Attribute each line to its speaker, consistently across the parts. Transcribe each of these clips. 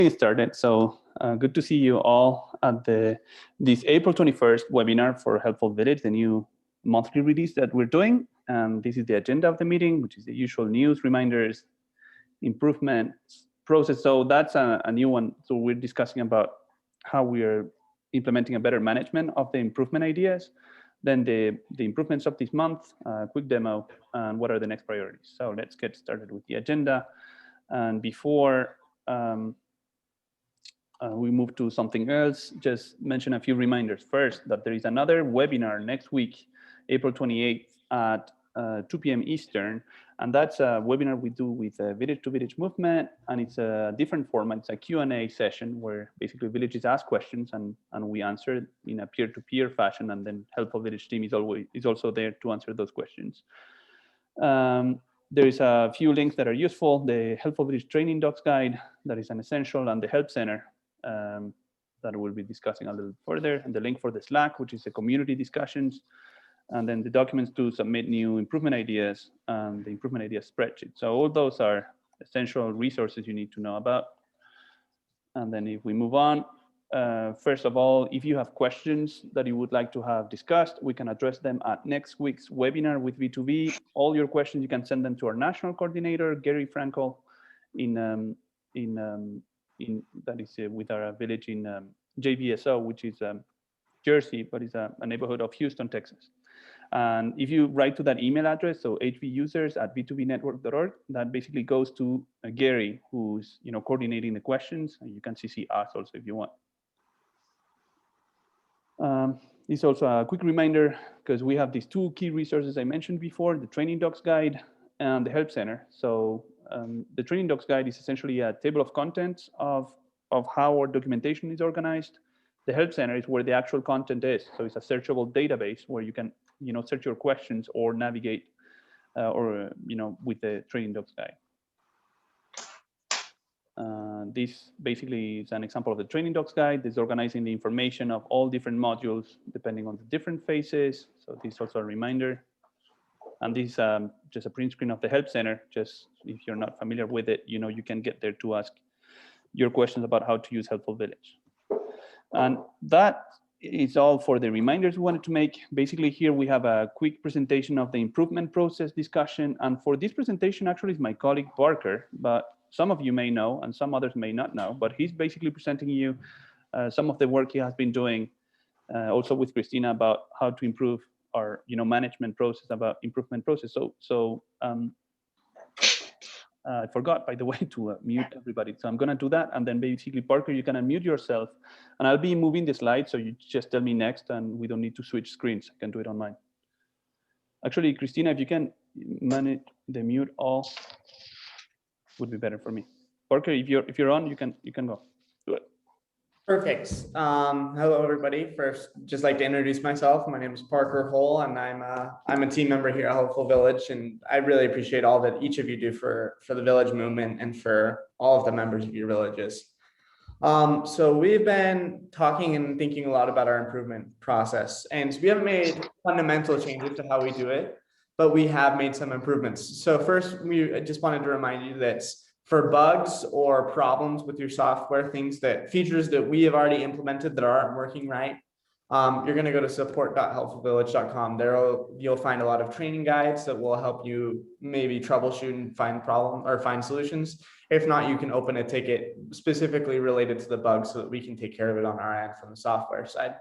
Speaker 1: Started. So good to see you all at this April 21st webinar for Helpful Village, the new monthly release that we're doing. And this is the agenda of the meeting, which is the usual news, reminders, improvements, process. So that's a new one. So we're discussing about how we are implementing a better management of the improvement ideas, then the improvements of this month, quick demo, and what are the next priorities. So let's get started with the agenda. And before we move to something else, just mention a few reminders. First, that there is another webinar next week, April 28th at 2 p.m. Eastern. And that's a webinar we do with Village to Village movement. And it's a different format. It's a Q&A session where basically villages ask questions and we answer in a peer-to-peer fashion. And then Helpful Village team is also there to answer those questions. There is a few links that are useful. The Helpful Village Training Docs Guide, that is an essential, and the Help Center that we'll be discussing a little further, and the link for the Slack, which is the community discussions, and then the documents to submit new improvement ideas, and the improvement ideas spreadsheet. So all those are essential resources you need to know about. And then if we move on, first of all, if you have questions that you would like to have discussed, we can address them at next week's webinar with V2V. All your questions, you can send them to our national coordinator, Gary Frankel, that is with our village in JVSO, which is Jersey, but it's a neighborhood of Houston, Texas. And if you write to that email address, so hvusers@v2vnetwork.org, that basically goes to Gary, who's coordinating the questions. And you can CC us also if you want. It's also a quick reminder because we have these two key resources I mentioned before: the Training Docs Guide and the Help Center. So the Training Docs Guide is essentially a table of contents of how our documentation is organized. The Help Center is where the actual content is. So it's a searchable database where you can search your questions or navigate with the Training Docs Guide. This basically is an example of the Training Docs Guide. It's organizing the information of all different modules depending on the different phases. So this is also a reminder. And this is just a print screen of the Help Center. Just if you're not familiar with it, you can get there to ask your questions about how to use Helpful Village. And that is all for the reminders we wanted to make. Basically, here we have a quick presentation of the improvement process discussion. And for this presentation, actually, is my colleague Parker, but some of you may know and some others may not know, but he's basically presenting you some of the work he has been doing also with Christina about how to improve our management process, about improvement process. So I forgot, by the way, to mute everybody. So I'm going to do that. And then basically, Parker, you can unmute yourself. And I'll be moving the slides. So you just tell me next, and we don't need to switch screens. I can do it on mine. Actually, Christina, if you can manage the mute all, would be better for me. Parker, if you're on, you can go. Do it.
Speaker 2: Perfect. Hello, everybody. First, just like to introduce myself. My name is Parker Hull, and I'm a team member here at Helpful Village, and I really appreciate all that each of you do for the village movement and for all of the members of your villages. So we've been talking and thinking a lot about our improvement process, and we haven't made fundamental changes to how we do it, but we have made some improvements. So first, I just wanted to remind you that for bugs or problems with your software, features that we have already implemented that aren't working right, you're going to go to support.helpfulvillage.com. There you'll find a lot of training guides that will help you maybe troubleshoot and find solutions. If not, you can open a ticket specifically related to the bug so that we can take care of it on our end from the software side.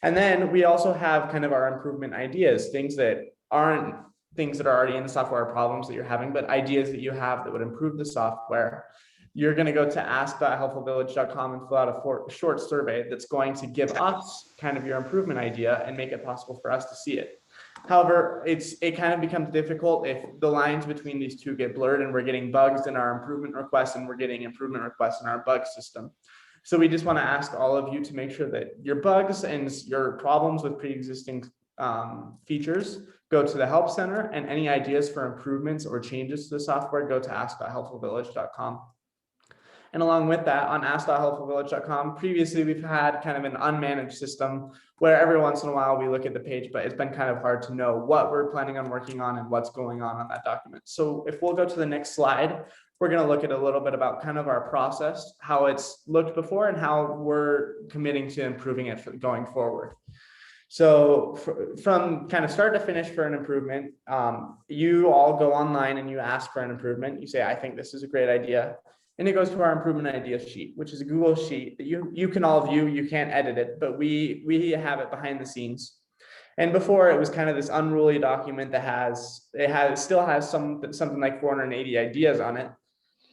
Speaker 2: And then we also have kind of our improvement ideas, things that aren't things that are already in the software, problems that you're having, but ideas that you have that would improve the software. You're going to go to ask.helpfulvillage.com and fill out a short survey that's going to give us kind of your improvement idea and make it possible for us to see it. However, it kind of becomes difficult if the lines between these two get blurred and we're getting bugs in our improvement requests and we're getting improvement requests in our bug system. So we just want to ask all of you to make sure that your bugs and your problems with pre-existing features go to the Help Center, and any ideas for improvements or changes to the software go to ask.helpfulvillage.com. And along with that, on ask.helpfulvillage.com, previously we've had kind of an unmanaged system where every once in a while we look at the page, but it's been kind of hard to know what we're planning on working on and what's going on that document. So if we'll go to the next slide, we're going to look at a little bit about kind of our process, how it's looked before, and how we're committing to improving it going forward. So from kind of start to finish for an improvement, you all go online and you ask for an improvement. You say, I think this is a great idea. And it goes to our improvement ideas sheet, which is a Google sheet that you can all view. You can't edit it, but we have it behind the scenes. And before, it was kind of this unruly document that still has something like 480 ideas on it.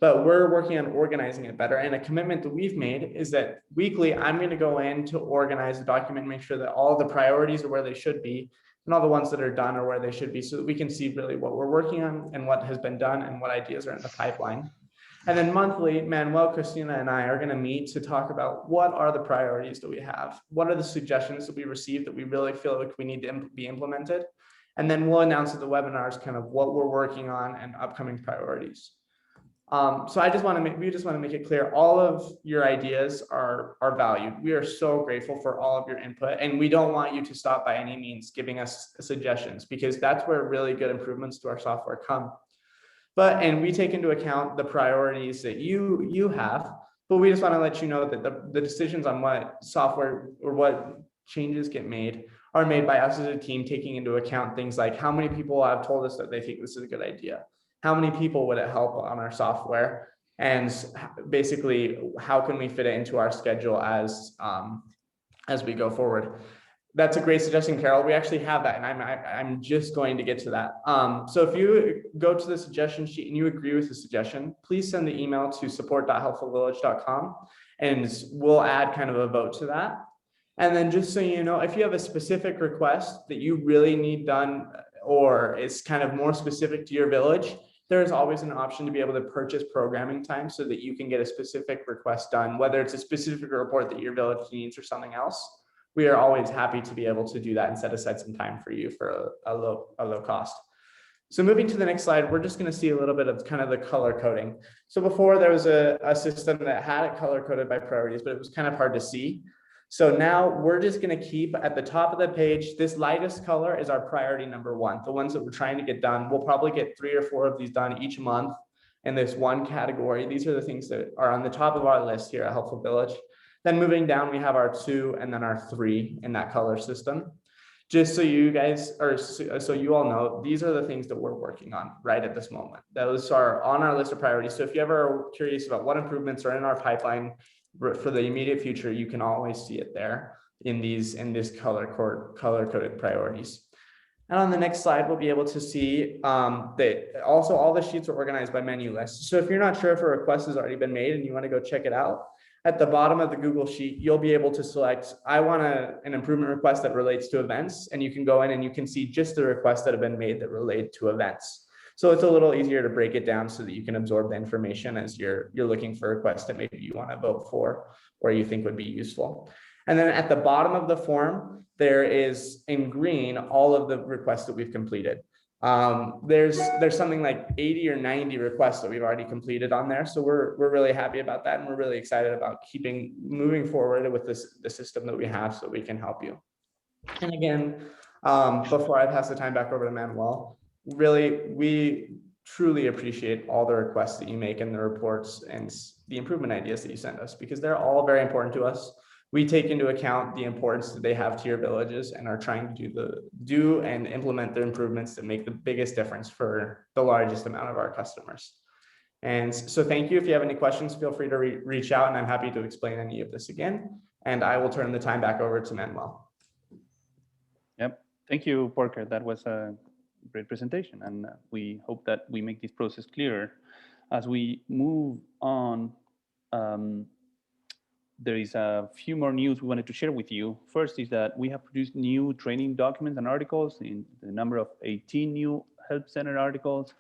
Speaker 2: But we're working on organizing it better. And a commitment that we've made is that weekly, I'm going to go in to organize the document, make sure that all the priorities are where they should be, and all the ones that are done are where they should be, so that we can see really what we're working on and what has been done and what ideas are in the pipeline. And then monthly, Manuel, Christina, and I are going to meet to talk about what are the priorities that we have, what are the suggestions that we received that we really feel like we need to be implemented. And then we'll announce at the webinars kind of what we're working on and upcoming priorities. So we just want to make it clear, all of your ideas are valued. We are so grateful for all of your input, and we don't want you to stop by any means giving us suggestions, because that's where really good improvements to our software come. And we take into account the priorities that you have, but we just want to let you know that the decisions on what software or what changes get made are made by us as a team, taking into account things like how many people have told us that they think this is a good idea. How many people would it help on our software? And basically, how can we fit it into our schedule as we go forward? That's a great suggestion, Carol. We actually have that, and I'm just going to get to that. So if you go to the suggestion sheet and you agree with the suggestion, please send the email to support.helpfulvillage.com, and we'll add kind of a vote to that. And then just so you know, if you have a specific request that you really need done, or it's kind of more specific to your village, there's always an option to be able to purchase programming time so that you can get a specific request done, whether it's a specific report that your village needs or something else. We are always happy to be able to do that and set aside some time for you for a low cost. So moving to the next slide, we're just going to see a little bit of kind of the color coding. So before, there was a system that had it color coded by priorities, but it was kind of hard to see. So now we're just going to keep at the top of the page, this lightest color is our priority number 1, the ones that we're trying to get done. We'll probably get 3 or 4 of these done each month in this one category. These are the things that are on the top of our list here at Helpful Village. Then moving down, we have our 2 and then our 3 in that color system. Just so you guys, or so you all know, these are the things that we're working on right at this moment. Those are on our list of priorities. So if you ever are curious about what improvements are in our pipeline for the immediate future, you can always see it there in this color-coded priorities. And on the next slide, we'll be able to see that also all the sheets are organized by menu lists. So if you're not sure if a request has already been made and you want to go check it out, at the bottom of the Google Sheet, you'll be able to select, I want an improvement request that relates to events, and you can go in and you can see just the requests that have been made that relate to events. So it's a little easier to break it down so that you can absorb the information as you're looking for requests that maybe you want to vote for or you think would be useful. And then at the bottom of the form, there is in green all of the requests that we've completed. There's something like 80 or 90 requests that we've already completed on there. So we're really happy about that, and we're really excited about moving forward with the system that we have so we can help you. And again, before I pass the time back over to Manuel, really, we truly appreciate all the requests that you make in the reports and the improvement ideas that you send us, because they're all very important to us. We take into account the importance that they have to your villages and are trying to do and implement the improvements that make the biggest difference for the largest amount of our customers. And so thank you. If you have any questions, feel free to reach out, and I'm happy to explain any of this again. And I will turn the time back over to Manuel.
Speaker 1: Yep. Thank you, Parker. That was a great presentation, and we hope that we make this process clearer. As we move on, there is a few more news we wanted to share with you. First is that we have produced new training documents and articles in the number of 18 new Help Center articles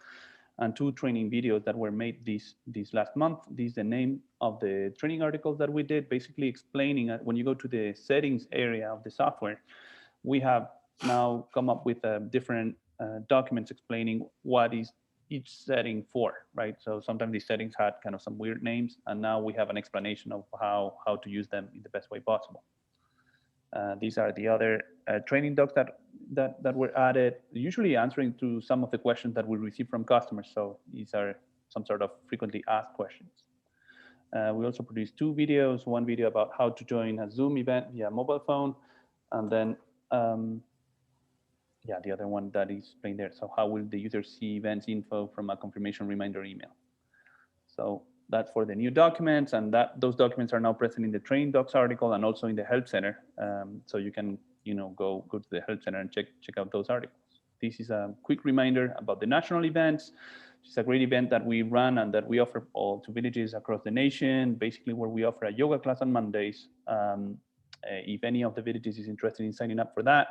Speaker 1: and 2 training videos that were made this last month. This is the name of the training articles that we did, basically explaining when you go to the settings area of the software, we have now come up with different documents explaining what is each setting for, right? So sometimes these settings had kind of some weird names, and now we have an explanation of how to use them in the best way possible. These are the other training docs that were added, usually answering to some of the questions that we receive from customers. So these are some sort of frequently asked questions. We also produced 2 videos, one video about how to join a Zoom event via mobile phone, and then yeah, the other one that is playing there. So how will the user see events info from a confirmation reminder email? So that's for the new documents, and those documents are now present in the training docs article and also in the help center. So you can go to the help center and check out those articles. This is a quick reminder about the national events. It's a great event that we run and that we offer all to villages across the nation, basically where we offer a yoga class on Mondays. If any of the villages is interested in signing up for that,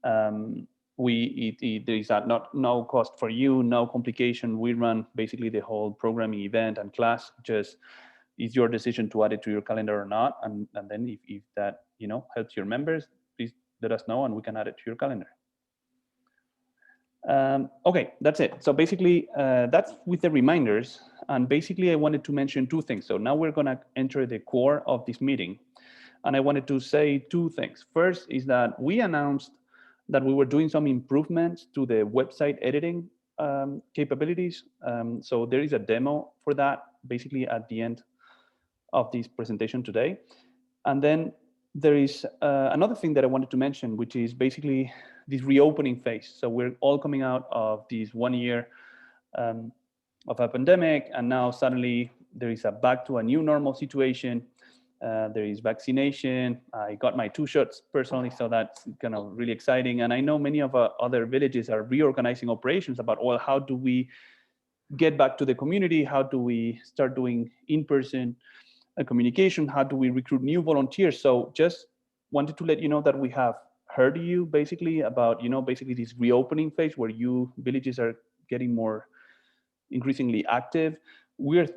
Speaker 1: there is no cost for you, no complication. We run basically the whole programming event and class. Just it's your decision to add it to your calendar or not. And then if that helps your members, please let us know and we can add it to your calendar. Okay, that's it. So basically, that's with the reminders. And basically, I wanted to mention 2 things. So now we're going to enter the core of this meeting. And I wanted to say 2 things. First is that we announced that we were doing some improvements to the website editing capabilities. So there is a demo for that basically at the end of this presentation today. And then there is another thing that I wanted to mention, which is basically this reopening phase. So we're all coming out of this 1 year of a pandemic, and now suddenly there is a back to a new normal situation. There is vaccination. I got my 2 shots personally, so that's kind of really exciting. And I know many of other villages are reorganizing operations about, well, how do we get back to the community? How do we start doing in-person communication? How do we recruit new volunteers? So just wanted to let you know that we have heard you basically about, basically this reopening phase where villages are getting more increasingly active. We're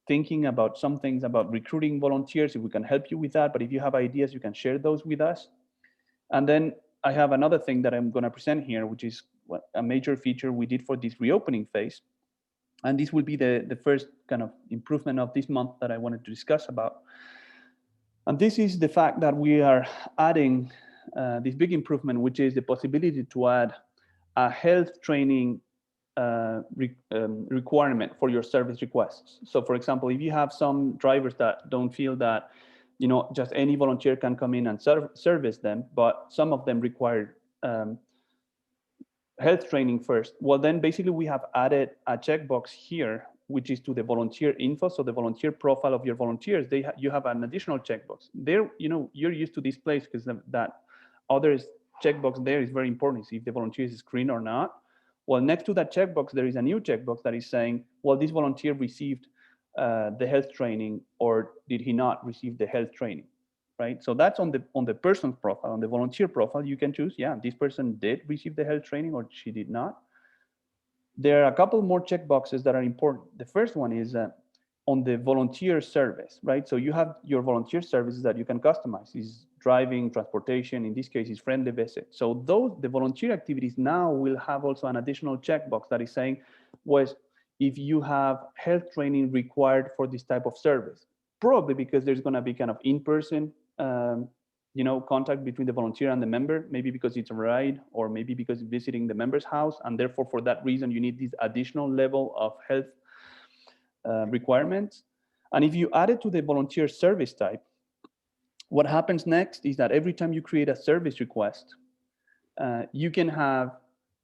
Speaker 1: thinking about some things about recruiting volunteers, if we can help you with that. But if you have ideas, you can share those with us. And then I have another thing that I'm going to present here, which is a major feature we did for this reopening phase. And this will be the first kind of improvement of this month that I wanted to discuss about. And this is the fact that we are adding this big improvement, which is the possibility to add a health training requirement for your service requests. So for example, if you have some drivers that don't feel that just any volunteer can come in and service them, but some of them require health training first, well then basically we have added a checkbox here, which is to the volunteer info. So the volunteer profile of your volunteers, you have an additional checkbox there. You're used to this place because that other checkbox there is very important, if the volunteer is screened or not. Well, next to that checkbox, there is a new checkbox that is saying, well, this volunteer received the health training, or did he not receive the health training, right? So that's on the person's profile. On the volunteer profile, you can choose, yeah, this person did receive the health training or she did not. There are a couple more checkboxes that are important. The first one is on the volunteer service, right? So you have your volunteer services that you can customize. Is driving, transportation, in this case is friendly visit. So the volunteer activities now will have also an additional checkbox that is saying, was if you have health training required for this type of service, probably because there's going to be kind of in-person contact between the volunteer and the member, maybe because it's a ride, or maybe because it's visiting the member's house, and therefore for that reason you need this additional level of health requirements. And if you add it to the volunteer service type, what happens next is that every time you create a service request, you can have,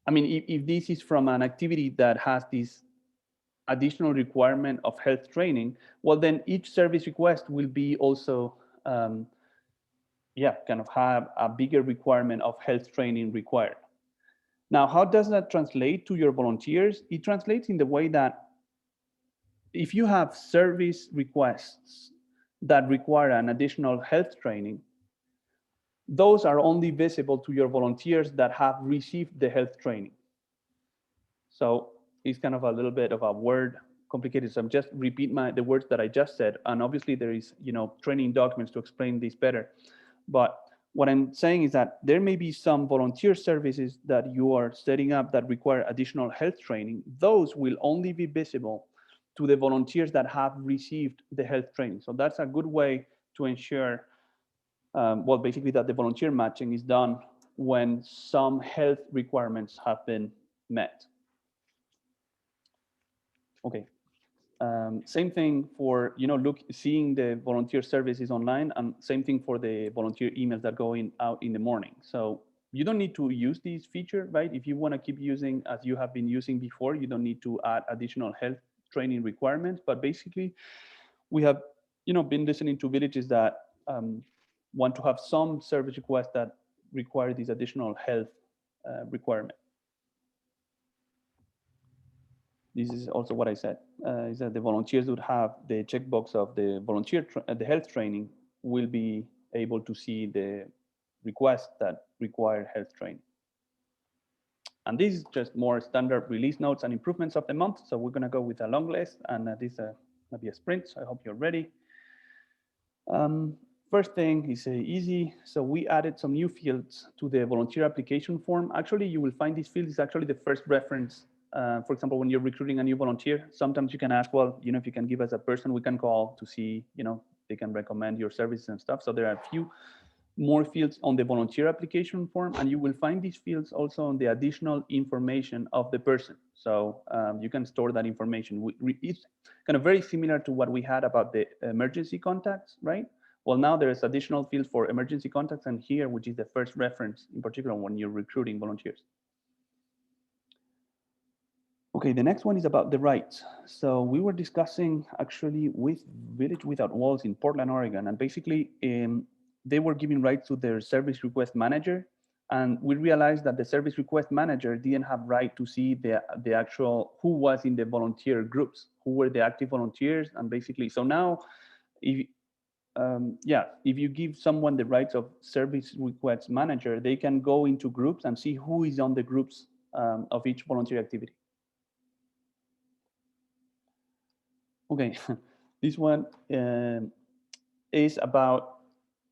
Speaker 1: if this is from an activity that has this additional requirement of health training, well, then each service request will be also, kind of have a bigger requirement of health training required. Now, how does that translate to your volunteers? It translates in the way that if you have service requests that require an additional health training, those are only visible to your volunteers that have received the health training. So it's kind of a little bit of a word complicated. So I'm just repeat the words that I just said. And obviously there is, training documents to explain this better. But what I'm saying is that there may be some volunteer services that you are setting up that require additional health training. Those will only be visible to the volunteers that have received the health training. So that's a good way to ensure, basically that the volunteer matching is done when some health requirements have been met. Okay, Same thing for, seeing the volunteer services online, and same thing for the volunteer emails that go out in the morning. So you don't need to use these features, right? If you want to keep using as you have been using before, you don't need to add additional health training requirements. But basically, we have, been listening to villages that want to have some service requests that require these additional health requirement. This is also what I said, is that the volunteers would have the checkbox of the the health training will be able to see the requests that require health training. And this is just more standard release notes and improvements of the month. So we're going to go with a long list, and this is going to be a sprint. So I hope you're ready. First thing is easy. So we added some new fields to the volunteer application form. Actually, you will find this field is actually the first reference. For example, when you're recruiting a new volunteer, sometimes you can ask, well, if you can give us a person we can call to see, they can recommend your services and stuff. So there are a few more fields on the volunteer application form, and you will find these fields also on the additional information of the person. So you can store that information. It's kind of very similar to what we had about the emergency contacts, right? Well, now there's additional fields for emergency contacts, and here, which is the first reference in particular when you're recruiting volunteers. Okay, the next one is about the rights. So we were discussing actually with Village Without Walls in Portland, Oregon, and basically they were giving rights to their service request manager. And we realized that the service request manager didn't have right to see the actual, who was in the volunteer groups, who were the active volunteers. And basically, so now, if you give someone the rights of service request manager, they can go into groups and see who is on the groups of each volunteer activity. Okay, this one is about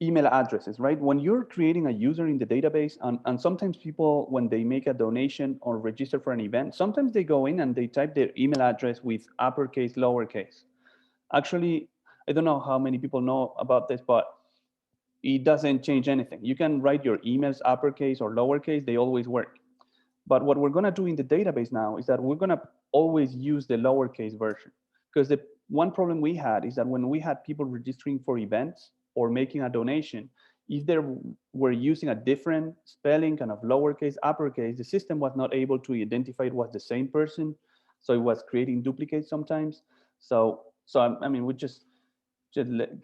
Speaker 1: email addresses, right? When you're creating a user in the database, and sometimes people, when they make a donation or register for an event, sometimes they go in and they type their email address with uppercase, lowercase. Actually, I don't know how many people know about this, but it doesn't change anything. You can write your emails uppercase or lowercase, they always work. But what we're gonna do in the database now is that we're gonna always use the lowercase version. Because the one problem we had is that when we had people registering for events or making a donation, if they were using a different spelling, kind of lowercase, uppercase, the system was not able to identify it was the same person. So it was creating duplicates sometimes. So I mean, we just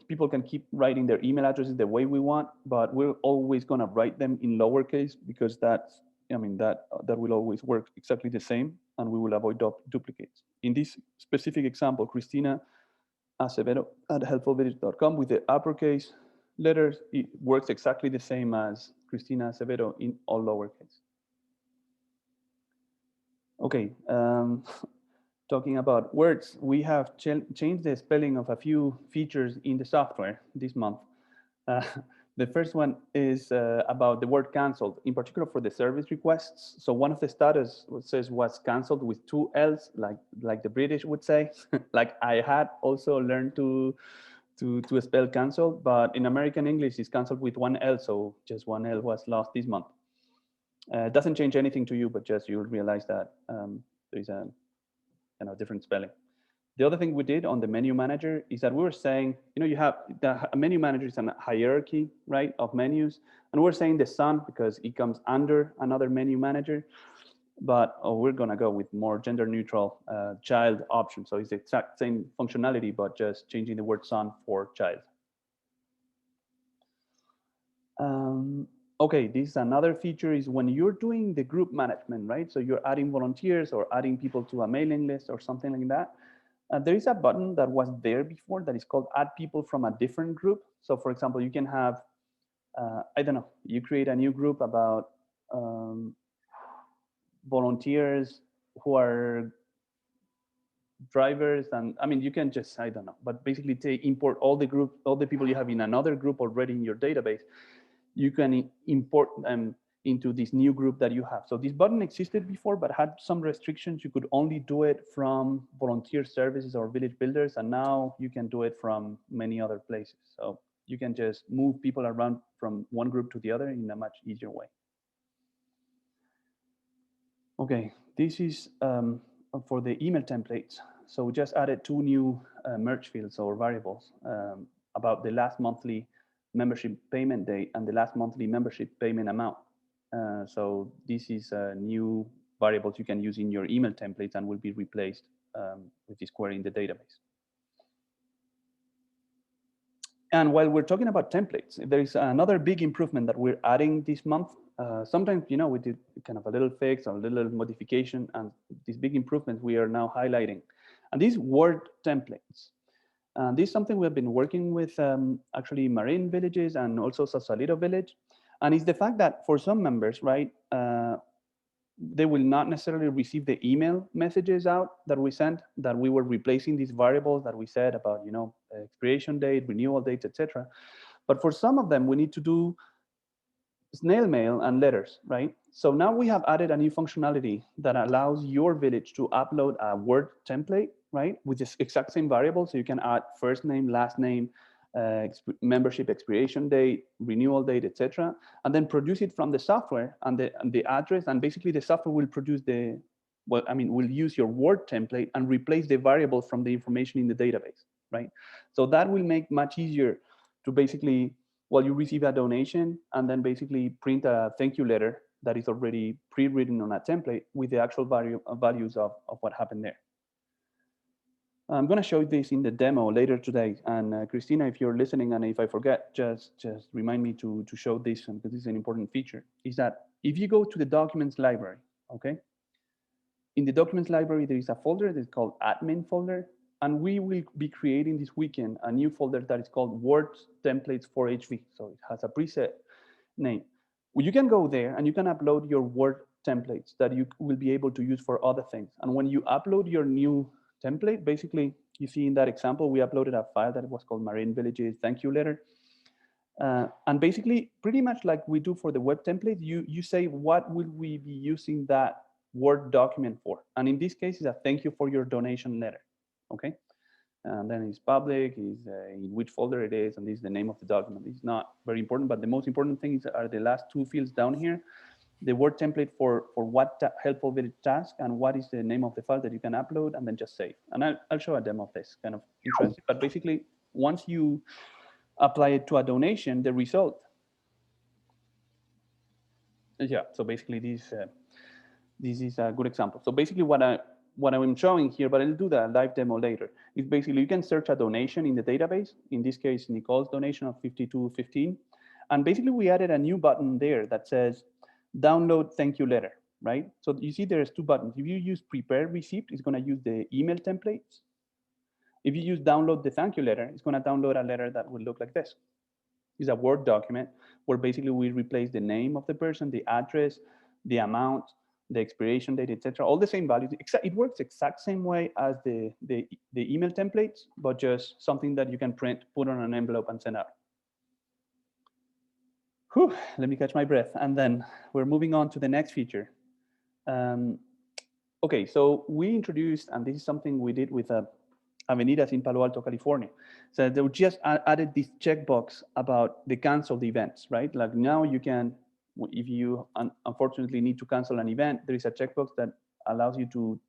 Speaker 1: people can keep writing their email addresses the way we want, but we're always gonna write them in lowercase because that's, that will always work exactly the same, and we will avoid duplicates. In this specific example, Cristina Acevedo at helpfulvillage.com with the uppercase letters, it works exactly the same as Cristina Acevedo in all lowercase. Okay, talking about words, we have changed the spelling of a few features in the software this month. The first one is about the word canceled, in particular for the service requests. So one of the status says was canceled with 2 L's, like the British would say. Like I had also learned to spell canceled, but in American English it's canceled with 1 L, so just 1 L was lost this month. It doesn't change anything to you, but just you'll realize that there's a different spelling. The other thing we did on the menu manager is that we were saying, you have the menu manager is a hierarchy, right, of menus. And we're saying the son because it comes under another menu manager. But we're going to go with more gender neutral child option. So it's the exact same functionality, but just changing the word son for child. Okay, this is another feature is when you're doing the group management, right? So you're adding volunteers or adding people to a mailing list or something like that. There is a button that was there before that is called add people from a different group. So for example, you can have, I don't know, you create a new group about volunteers who are drivers. And I mean, you can just, I don't know, but basically import all the people you have in another group already in your database. You can import them into this new group that you have. So this button existed before, but had some restrictions. You could only do it from volunteer services or village builders, and now you can do it from many other places. So you can just move people around from one group to the other in a much easier way. Okay, this is for the email templates. So we just added two new merge fields or variables about the last monthly membership payment date and the last monthly membership payment amount. So this is new variables you can use in your email templates and will be replaced with this query in the database. And while we're talking about templates, there is another big improvement that we're adding this month. Sometimes, we did kind of a little fix or a little modification, and these big improvements we are now highlighting. And these Word templates. This is something we've been working with actually Marine Villages and also Sausalito Village. And it's the fact that for some members, right, they will not necessarily receive the email messages out that we sent, that we were replacing these variables that we said about, expiration date, renewal dates, etc. But for some of them, we need to do snail mail and letters, right? So now we have added a new functionality that allows your village to upload a Word template, right, with this exact same variable. So you can add first name, last name, membership expiration date, renewal date, etc., and then produce it from the software and the address, and basically the software will produce will use your Word template and replace the variable from the information in the database, right? So that will make much easier to basically, you receive a donation and then basically print a thank you letter that is already pre-written on a template with the actual values of what happened there. I'm going to show this in the demo later today. And Christina, if you're listening, and if I forget, just remind me to show this, because this is an important feature, is that if you go to the documents library, okay? In the documents library, there is a folder that's called admin folder. And we will be creating this weekend a new folder that is called Word Templates for HV. So it has a preset name. Well, you can go there and you can upload your Word templates that you will be able to use for other things. And when you upload your new template, basically, you see in that example, we uploaded a file that was called Marine Villages Thank You Letter. And basically, pretty much like we do for the web template, you say, what will we be using that Word document for? And in this case, it's a thank you for your donation letter. Okay, and then it's public, is in which folder it is, and this is the name of the document. It's not very important, but the most important things are the last two fields down here, the Word template for what helpful village task, and what is the name of the file that you can upload, and then just save. And I'll show a demo of this, kind of interesting. But basically, once you apply it to a donation, the result, so basically this is a good example. So basically what I'm showing here, but I'll do the live demo later, is basically you can search a donation in the database, in this case, Nicole's donation of $52.15. And basically we added a new button there that says download thank you letter, right? So you see there's two buttons. If you use prepare receipt, it's gonna use the email templates. If you use download the thank you letter, it's gonna download a letter that will look like this. It's a Word document where basically we replace the name of the person, the address, the amount, the expiration date, etc. All the same values. It works exact same way as the email templates, but just something that you can print, put on an envelope, and send out. Whew, let me catch my breath. And then we're moving on to the next feature. Okay, so we introduced, and this is something we did with Avenidas in Palo Alto, California. So they just added this checkbox about the canceled events, right? Like now you can, if you unfortunately need to cancel an event, there is a checkbox that allows you to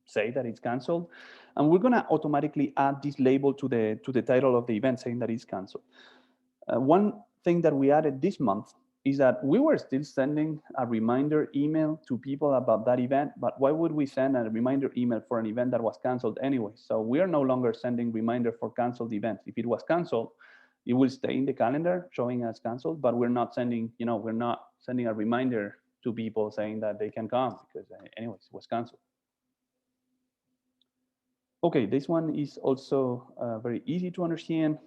Speaker 1: say that it's canceled. And we're gonna automatically add this label to the title of the event saying that it's canceled. One thing that we added this month is that we were still sending a reminder email to people about that event, but why would we send a reminder email for an event that was canceled anyway? So we are no longer sending reminder for canceled events. If it was canceled, it will stay in the calendar showing as canceled, but we're not sending, we're not sending a reminder to people saying that they can come because anyways, it was canceled. Okay, this one is also very easy to understand.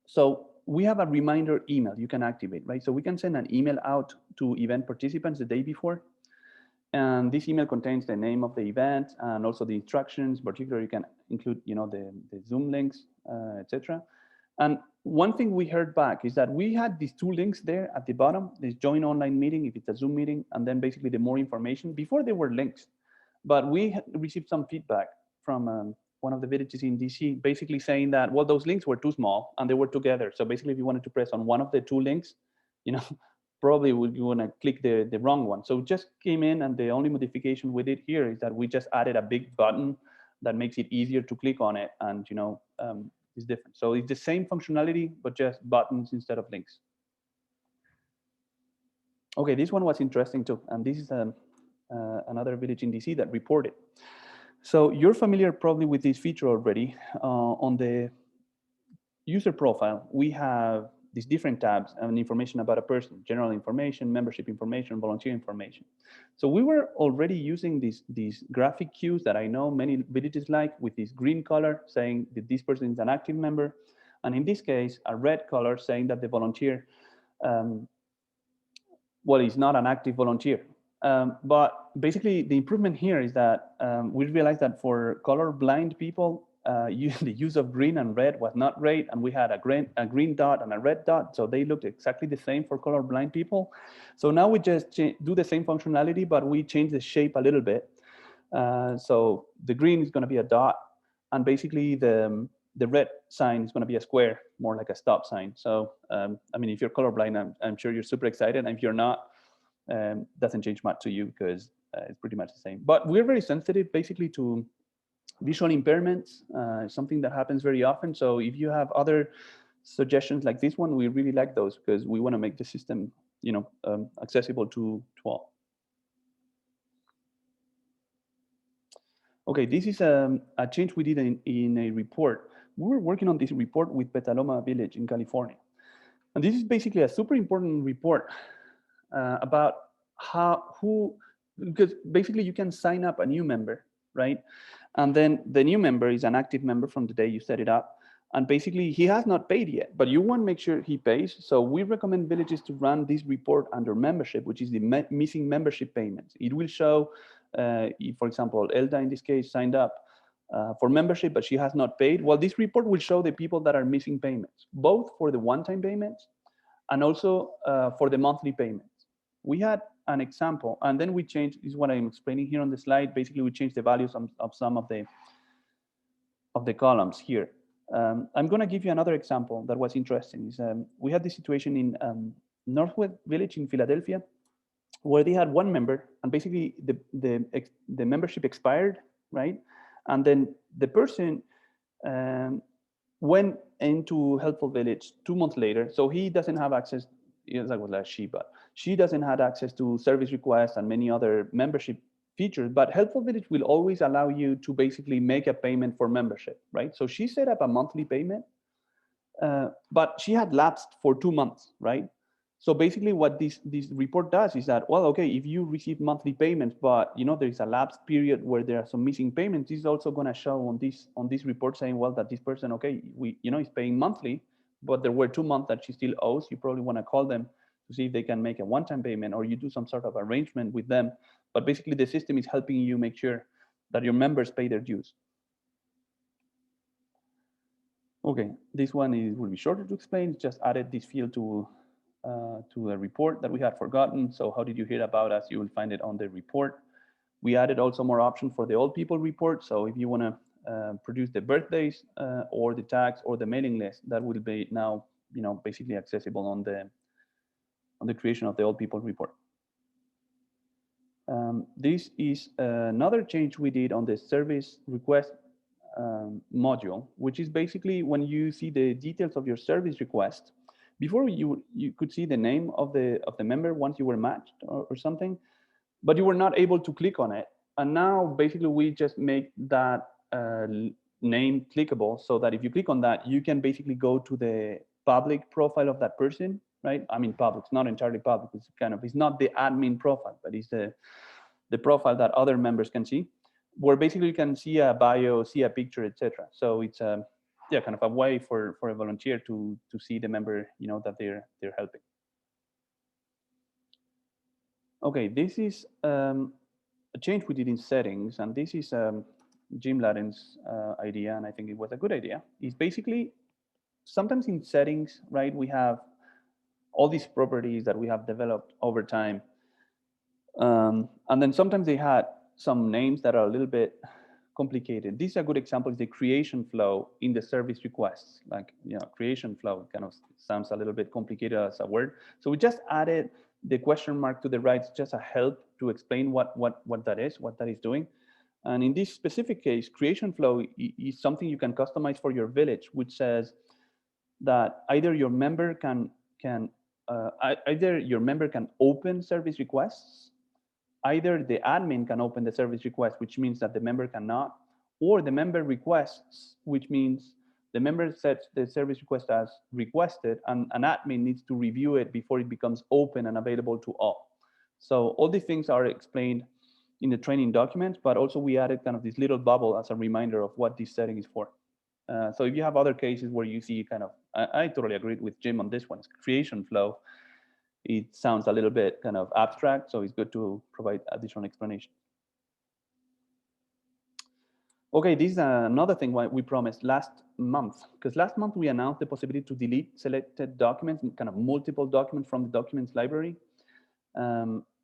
Speaker 1: So we have a reminder email you can activate, right? So we can send an email out to event participants the day before. And this email contains the name of the event and also the instructions. Particularly, you can include, the Zoom links, etc. And one thing we heard back is that we had these two links there at the bottom, this join online meeting, if it's a Zoom meeting, and then basically the more information. Before they were links, but we received some feedback from one of the villages in DC, basically saying that, well, those links were too small and they were together. So basically, if you wanted to press on one of the two links, probably you want to click the wrong one. So just came in, and the only modification we did here is that we just added a big button that makes it easier to click on it, and it's different. So it's the same functionality, but just buttons instead of links. Okay, this one was interesting too, and this is another village in DC that reported. So you're familiar probably with this feature already. On the user profile, we have these different tabs and information about a person: general information, membership information, volunteer information. So we were already using these graphic cues that I know many villages like, with this green color saying that this person is an active member, and in this case, a red color saying that the volunteer, well, is not an active volunteer. But basically, the improvement here is that we realized that for colorblind people, the use of green and red was not great, and we had a green dot and a red dot, so they looked exactly the same for colorblind people. So now we just do the same functionality, but we change the shape a little bit. So the green is going to be a dot, and basically the red sign is going to be a square, more like a stop sign. So I mean, if you're colorblind, I'm sure you're super excited, and if you're not, doesn't change much to you, because it's pretty much the same. But we're very sensitive basically to visual impairments, something that happens very often. So if you have other suggestions like this one, we really like those, because we want to make the system accessible to all. Okay, this is a change we did in a report. We were working on this report with Petaloma Village in California. And this is basically a super important report about because basically you can sign up a new member, right? And then the new member is an active member from the day you set it up. And basically he has not paid yet, but you want to make sure he pays. So we recommend villages to run this report under membership, which is the missing membership payments. It will show, if, for example, Elda in this case signed up for membership, but she has not paid. Well, this report will show the people that are missing payments, both for the one-time payments and also for the monthly payments. We had an example, and then we changed, this is what I'm explaining here on the slide. Basically, we changed the values of some of the columns here. I'm going to give you another example that was interesting. We had this situation in Northwood Village in Philadelphia, where they had one member, and basically the membership expired, right? And then the person went into Helpful Village 2 months later, so he doesn't have access. That was like she doesn't have access to service requests and many other membership features. But Helpful Village will always allow you to basically make a payment for membership, right? So she set up a monthly payment, but she had lapsed for 2 months, right? So basically what this report does is that, well, okay, if you receive monthly payments, but there is a lapse period where there are some missing payments, this is also going to show on this report saying, well, that this person, okay, is paying monthly, but there were 2 months that she still owes. You probably want to call them to see if they can make a one-time payment, or you do some sort of arrangement with them. But basically the system is helping you make sure that your members pay their dues. Okay, this one will be shorter to explain. Just added this field to a report that we had forgotten. So how did you hear about us? You will find it on the report. We added also more options for the old people report. So if you want to produce the birthdays or the tags or the mailing list, that will be now basically accessible on the creation of the old people report. This is another change we did on the service request module, which is basically when you see the details of your service request. Before you could see the name of the member once you were matched or something, but you were not able to click on it. And now basically we just make that name clickable, so that if you click on that, you can basically go to the public profile of that person, right? I mean, public, it's not entirely public. It's not the admin profile, but it's the profile that other members can see, where basically you can see a bio, see a picture, etc. So it's kind of a way for a volunteer to see the member, that they're helping. Okay, this is a change we did in settings, and this is Jim Ladden's idea, and I think it was a good idea. It's basically, sometimes in settings, right, we have all these properties that we have developed over time, and then sometimes they had some names that are a little bit complicated. This is a good example, is the creation flow in the service requests. Like, creation flow kind of sounds a little bit complicated as a word. So we just added the question mark to the right, just a help to explain what that is doing. And in this specific case, creation flow is something you can customize for your village, which says that either your member can either your member can open service requests, either the admin can open the service request, which means that the member cannot, or the member requests, which means the member sets the service request as requested, and an admin needs to review it before it becomes open and available to all. So all these things are explained in the training documents, but also we added kind of this little bubble as a reminder of what this setting is for. So if you have other cases where you see kind of, I totally agree with Jim on this one, it's creation flow. It sounds a little bit kind of abstract, so it's good to provide additional explanation. Okay, this is another thing we promised last month, because last month we announced the possibility to delete selected documents, kind of multiple documents from the documents library.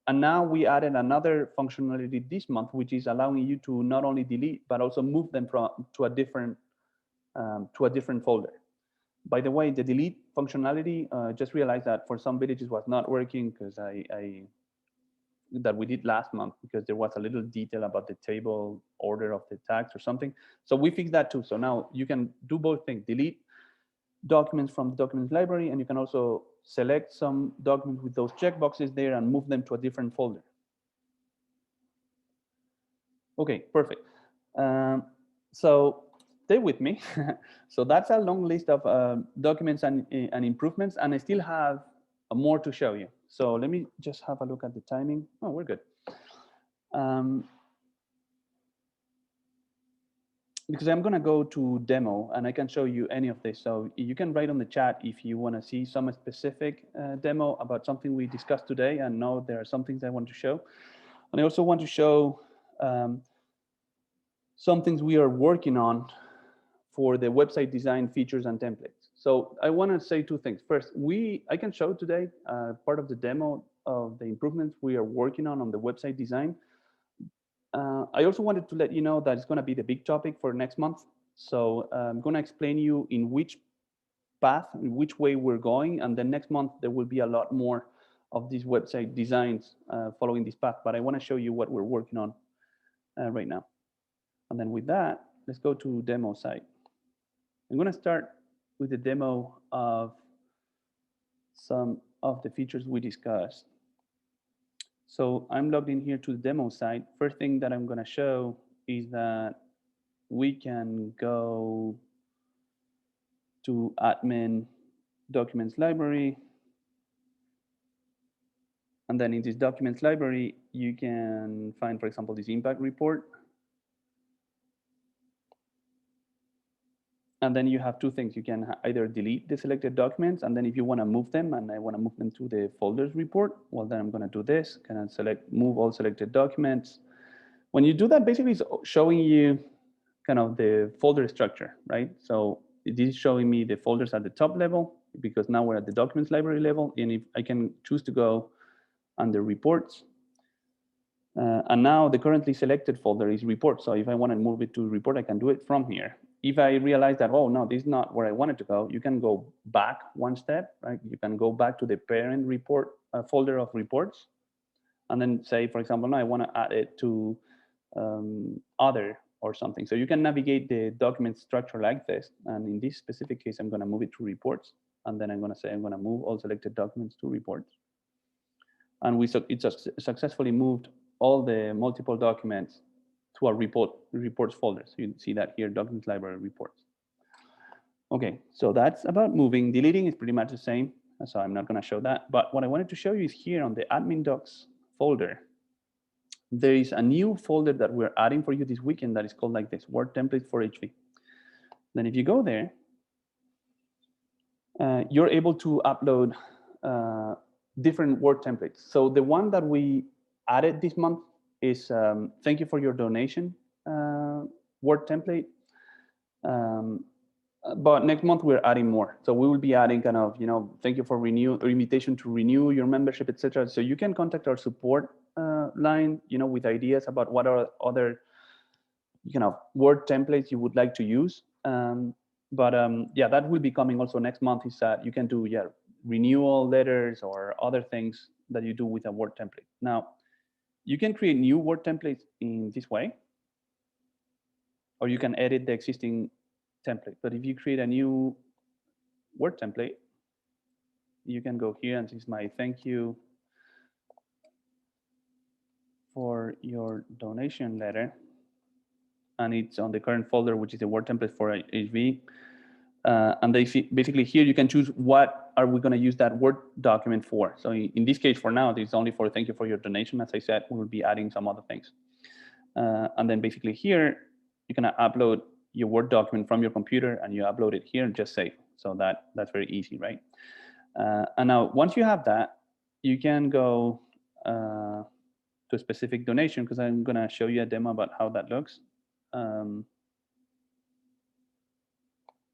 Speaker 1: And now we added another functionality this month, which is allowing you to not only delete, but also move them to a different folder. By the way, the delete functionality, just realized that for some villages was not working because that we did last month because there was a little detail about the table order of the tags or something. So we fixed that too. So now you can do both things, delete documents from the documents library, and you can also select some documents with those checkboxes there and move them to a different folder. Okay, perfect. So stay with me. So that's a long list of documents and improvements, and I still have more to show you. So let me just have a look at the timing. Oh, we're good. Because I'm gonna go to demo and I can show you any of this. So you can write on the chat if you wanna see some specific demo about something we discussed today, and know there are some things I want to show. And I also want to show some things we are working on for the website design features and templates. So I want to say two things. First, I can show today part of the demo of the improvements we are working on the website design. I also wanted to let you know that it's going to be the big topic for next month. So I'm going to explain you in which path, in which way we're going, and then next month there will be a lot more of these website designs following this path. But I want to show you what we're working on right now. And then with that, let's go to demo site. I'm going to start with the demo of some of the features we discussed. So I'm logged in here to the demo site. First thing that I'm going to show is that we can go to admin documents library. And then in this documents library, you can find, for example, this impact report. And then you have two things. You can either delete the selected documents, and then if you want to move them, and I want to move them to the folders report, well, then I'm going to do this. Can I select move all selected documents? When you do that, basically it's showing you kind of the folder structure, right? So it is showing me the folders at the top level, because now we're at the documents library level, and if I can choose to go under reports. And now the currently selected folder is report. So if I want to move it to report, I can do it from here. If I realize that, oh, no, this is not where I wanted to go, you can go back one step, right? You can go back to the parent report folder of reports, and then say, for example, no, I want to add it to other or something. So you can navigate the document structure like this. And in this specific case, I'm going to move it to reports. And then I'm going to say, I'm going to move all selected documents to reports. And it just successfully moved all the multiple documents to a reports folder. So you see that here, documents library reports. Okay, so that's about moving. Deleting is pretty much the same, so I'm not going to show that. But what I wanted to show you is here on the admin docs folder, there is a new folder that we're adding for you this weekend that is called like this, Word Templates for HV. Then if you go there, you're able to upload different Word templates. So the one that we added this month is thank you for your donation Word template. But next month we're adding more. So we will be adding kind of, thank you for renew or invitation to renew your membership, etc. So you can contact our support line, with ideas about what are other, Word templates you would like to use. Yeah, that will be coming also next month. Is that you can do renewal letters or other things that you do with a Word template. Now, you can create new Word templates in this way. or you can edit the existing template. But if you create a new Word template, you can go here, and this is my thank you for your donation letter. And it's on the current folder, which is the Word template for HV. And basically here you can choose what are we going to use that Word document for. So in this case, for now, it's only for thank you for your donation. As I said, we will be adding some other things. And then basically here, you can upload your Word document from your computer, and you upload it here and just save. So that's very easy, right? And now once you have that, you can go to a specific donation, because I'm going to show you a demo about how that looks.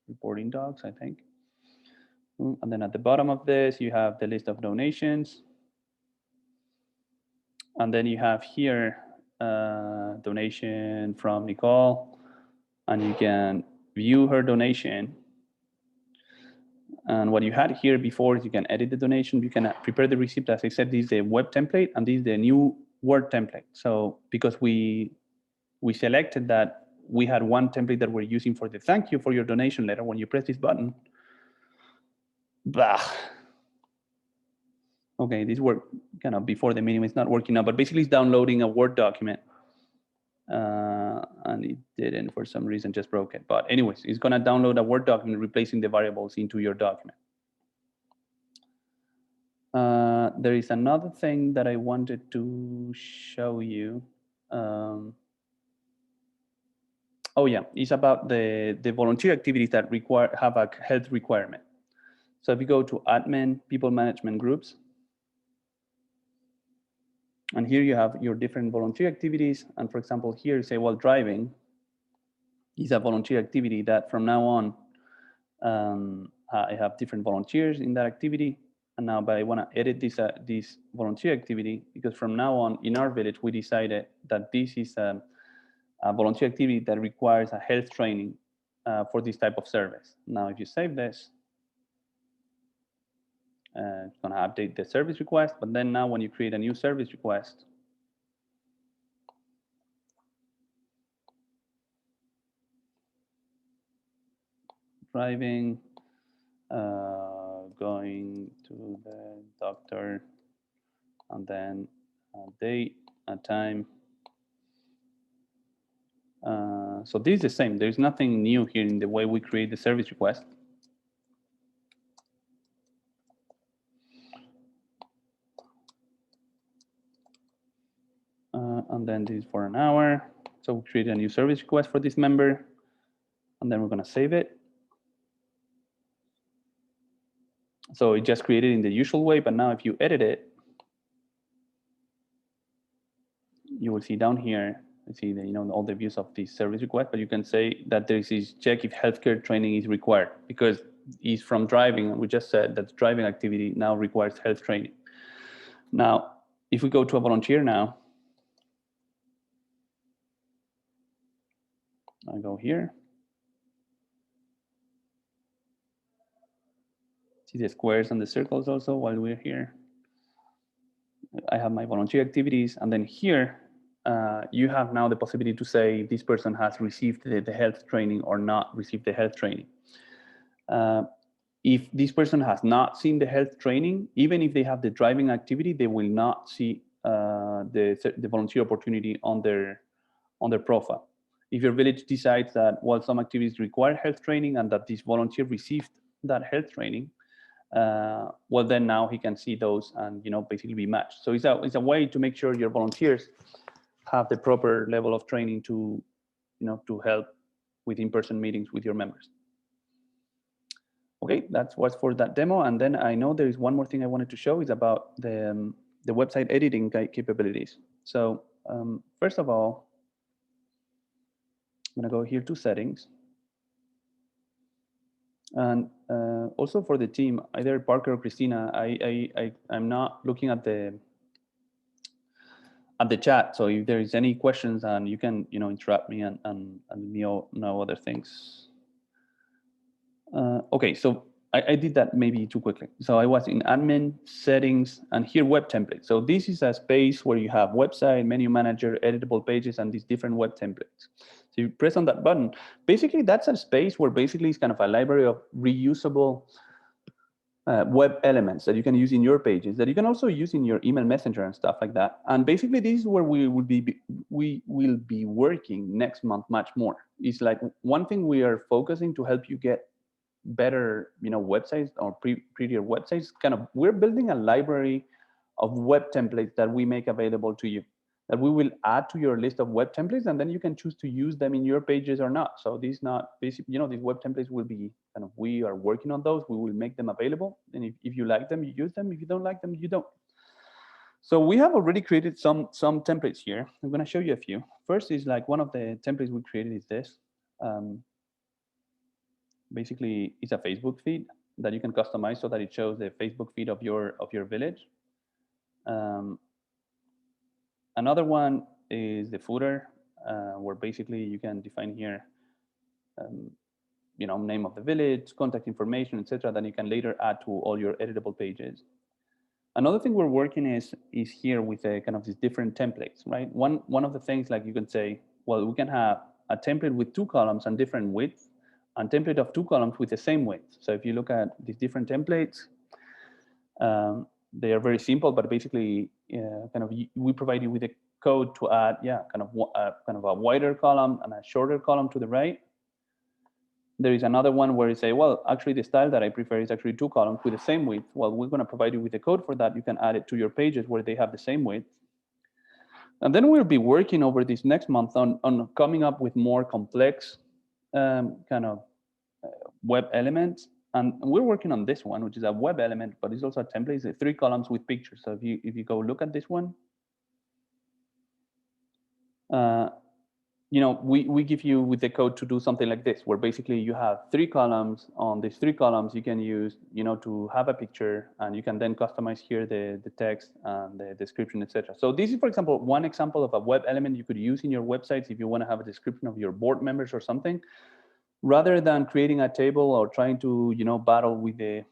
Speaker 1: Reporting docs, I think. And then at the bottom of this, you have the list of donations. And then you have here donation from Nicole, and you can view her donation. And what you had here before is you can edit the donation, you can prepare the receipt. As I said, this is the web template, and this is the new Word template. So because we selected that we had one template that we're using for the thank you for your donation letter, when you press this button, blah. Okay, this worked kind of before the meeting. It's not working now, but basically it's downloading a Word document. And it didn't, for some reason, just broke it. But anyways, it's going to download a Word document, replacing the variables into your document. There is another thing that I wanted to show you. Oh yeah, it's about the volunteer activities that have a health requirement. So if you go to admin, people management groups, and here you have your different volunteer activities. And for example, here you say, well, driving is a volunteer activity that from now on, I have different volunteers in that activity. And now, but I want to edit this volunteer activity, because from now on in our village, we decided that this is a volunteer activity that requires a health training for this type of service. Now, if you save this, it's going to update the service request. But then now when you create a new service request, driving, going to the doctor, and then a date, a time. So this is the same. There's nothing new here in the way we create the service request. And then this is for an hour. So we create a new service request for this member, and then we're going to save it. So it just created in the usual way, but now if you edit it, you will see down here, you see the, all the views of this service request, but you can say that there is this check if healthcare training is required, because it's from driving, and we just said that driving activity now requires health training. Now, if we go to a volunteer now, I go here. See the squares and the circles also while we're here. I have my volunteer activities, and then here you have now the possibility to say this person has received the health training or not received the health training. If this person has not seen the health training, even if they have the driving activity, they will not see the volunteer opportunity on their profile. If your village decides that, well, some activities require health training and that this volunteer received that health training, well, then now he can see those and basically be matched. So it's a way to make sure your volunteers have the proper level of training to to help with in-person meetings with your members. Okay, that's what's for that demo. And then I know there is one more thing I wanted to show is about the website editing capabilities. So first of all, I'm going to go here to settings. And also for the team, either Parker or Christina, I'm not looking at the chat. So if there is any questions, and you can interrupt me and know other things. Okay, so I did that maybe too quickly. So I was in admin, settings, and here web templates. So this is a space where you have website, menu manager, editable pages, and these different web templates. So So you press on that button. Basically, that's a space where basically it's kind of a library of reusable web elements that you can use in your pages that you can also use in your email messenger and stuff like that. And basically, this is where we will be working next month much more. It's like one thing we are focusing to help you get better, websites or prettier websites. Kind of, we're building a library of web templates that we make available to you, that we will add to your list of web templates, and then you can choose to use them in your pages or not. So these not basic, these web templates will be kind of, we are working on those. We will make them available, and if you like them, you use them. If you don't like them, you don't. So we have already created some templates here. I'm going to show you a few. First is like one of the templates we created is this. Basically, it's a Facebook feed that you can customize so that it shows the Facebook feed of your village. Another one is the footer, where basically you can define here, name of the village, contact information, etc., that you can later add to all your editable pages. Another thing we're working is here with a kind of these different templates, right? One of the things, like you can say, well, we can have a template with 2 columns and different width, and template of 2 columns with the same width. So if you look at these different templates, they are very simple, but basically, kind of, we provide you with a code to add, kind of a wider column and a shorter column to the right. There is another one where you say, well, actually the style that I prefer is actually 2 columns with the same width. Well, we're going to provide you with the code for that. You can add it to your pages where they have the same width. And then we'll be working over this next month on coming up with more complex kind of web elements. And we're working on this one, which is a web element, but it's also a template. It's 3 columns with pictures. So if you go look at this one, we give you with the code to do something like this, where basically you have 3 columns. On these 3 columns, you can use, to have a picture, and you can then customize here the text and the description, etc. So this is, for example, one example of a web element you could use in your websites if you want to have a description of your board members or something, rather than creating a table or trying to, battle with the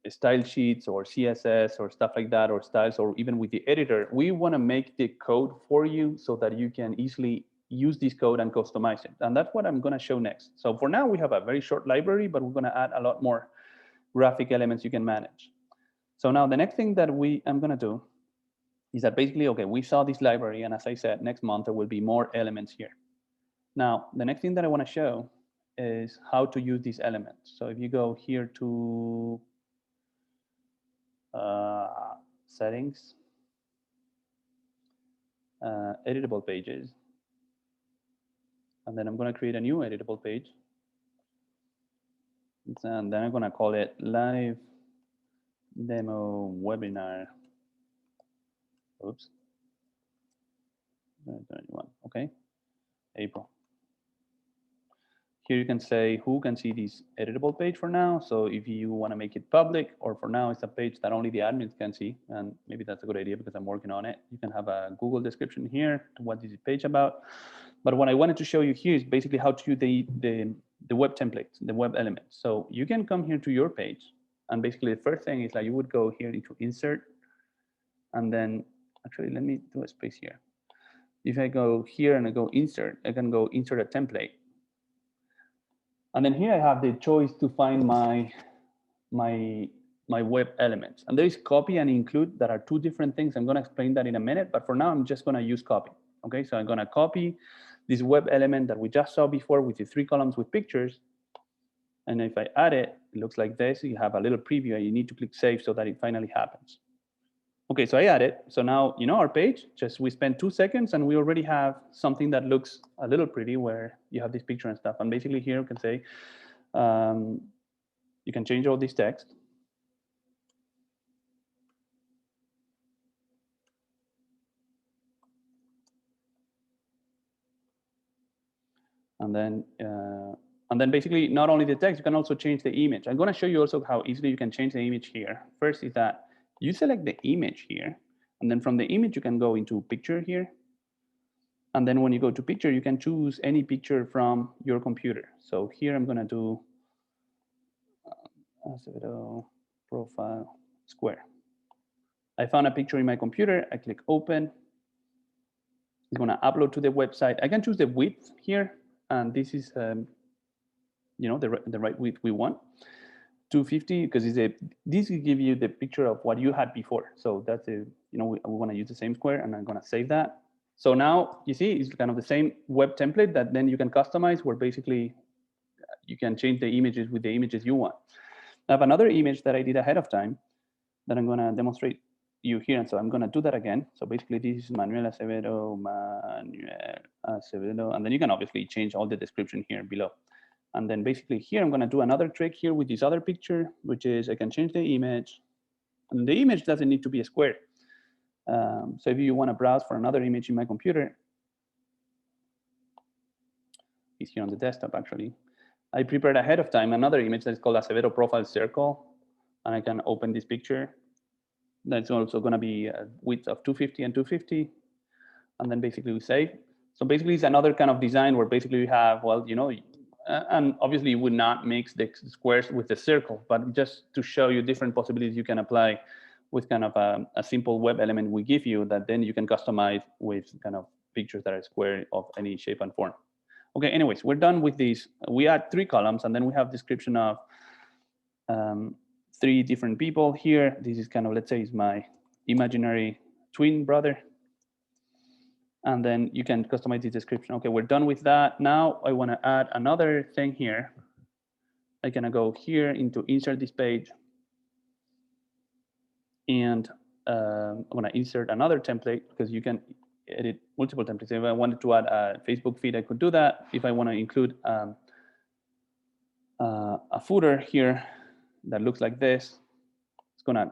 Speaker 1: style sheets or CSS or stuff like that, or styles, or even with the editor. We want to make the code for you so that you can easily use this code and customize it. And that's what I'm going to show next. So for now, we have a very short library, but we're going to add a lot more graphic elements you can manage. So now the next thing that I'm going to do is that basically, okay, we saw this library, and as I said, next month there will be more elements here. Now, the next thing that I want to show is how to use these elements. So if you go here to settings, editable pages, and then I'm going to create a new editable page, and then I'm going to call it live demo webinar. Oops, 21. Okay, April. Here you can say who can see this editable page for now. So if you want to make it public, or for now it's a page that only the admins can see, and maybe that's a good idea because I'm working on it. You can have a Google description here to what is the page about. But what I wanted to show you here is basically how to use the web templates, the web elements. So you can come here to your page, and basically the first thing is like you would go here into insert, and then actually let me do a space here. If I go here and I go insert, I can go insert a template. And then here I have the choice to find my web elements. And there is copy and include that are 2 different things. I'm going to explain that in a minute, but for now I'm just going to use copy. Okay, so I'm going to copy this web element that we just saw before with the 3 columns with pictures. And if I add it, it looks like this. You have a little preview, and you need to click save so that it finally happens. Okay, so I add it. So now, our page, just we spent 2 seconds and we already have something that looks a little pretty, where you have this picture and stuff. And basically here you can say, you can change all this text. And then basically not only the text, you can also change the image. I'm going to show you also how easily you can change the image here. First is that you select the image here, and then from the image you can go into picture here. And then when you go to picture, you can choose any picture from your computer. So here I'm going to do profile square. I found a picture in my computer. I click open. It's going to upload to the website. I can choose the width here, and this is the right width we want. 250 because this will give you the picture of what you had before. So that's we want to use the same square, and I'm going to save that. So now you see it's kind of the same web template that then you can customize, where basically you can change the images with the images you want. I have another image that I did ahead of time that I'm going to demonstrate you here. And so I'm going to do that again. So basically this is Manuel Acevedo, and then you can obviously change all the description here below. And then basically here, I'm going to do another trick here with this other picture, which is I can change the image. And the image doesn't need to be a square. So if you want to browse for another image in my computer, it's here on the desktop, actually. I prepared ahead of time another image that is called Acevedo Profile Circle. And I can open this picture. That's also going to be a width of 250 and 250. And then basically we save. So basically it's another kind of design where basically we have, well, and obviously you would not mix the squares with the circle, but just to show you different possibilities you can apply with kind of a simple web element we give you that then you can customize with kind of pictures that are square of any shape and form. Okay, anyways, we're done with these. We add 3 columns, and then we have description of 3 different people here. This is kind of, let's say, is my imaginary twin brother. And then you can customize the description. Okay, we're done with that. Now I want to add another thing here. I'm going to go here into insert this page. And I'm going to insert another template because you can edit multiple templates. If I wanted to add a Facebook feed, I could do that. If I want to include a footer here that looks like this, it's going to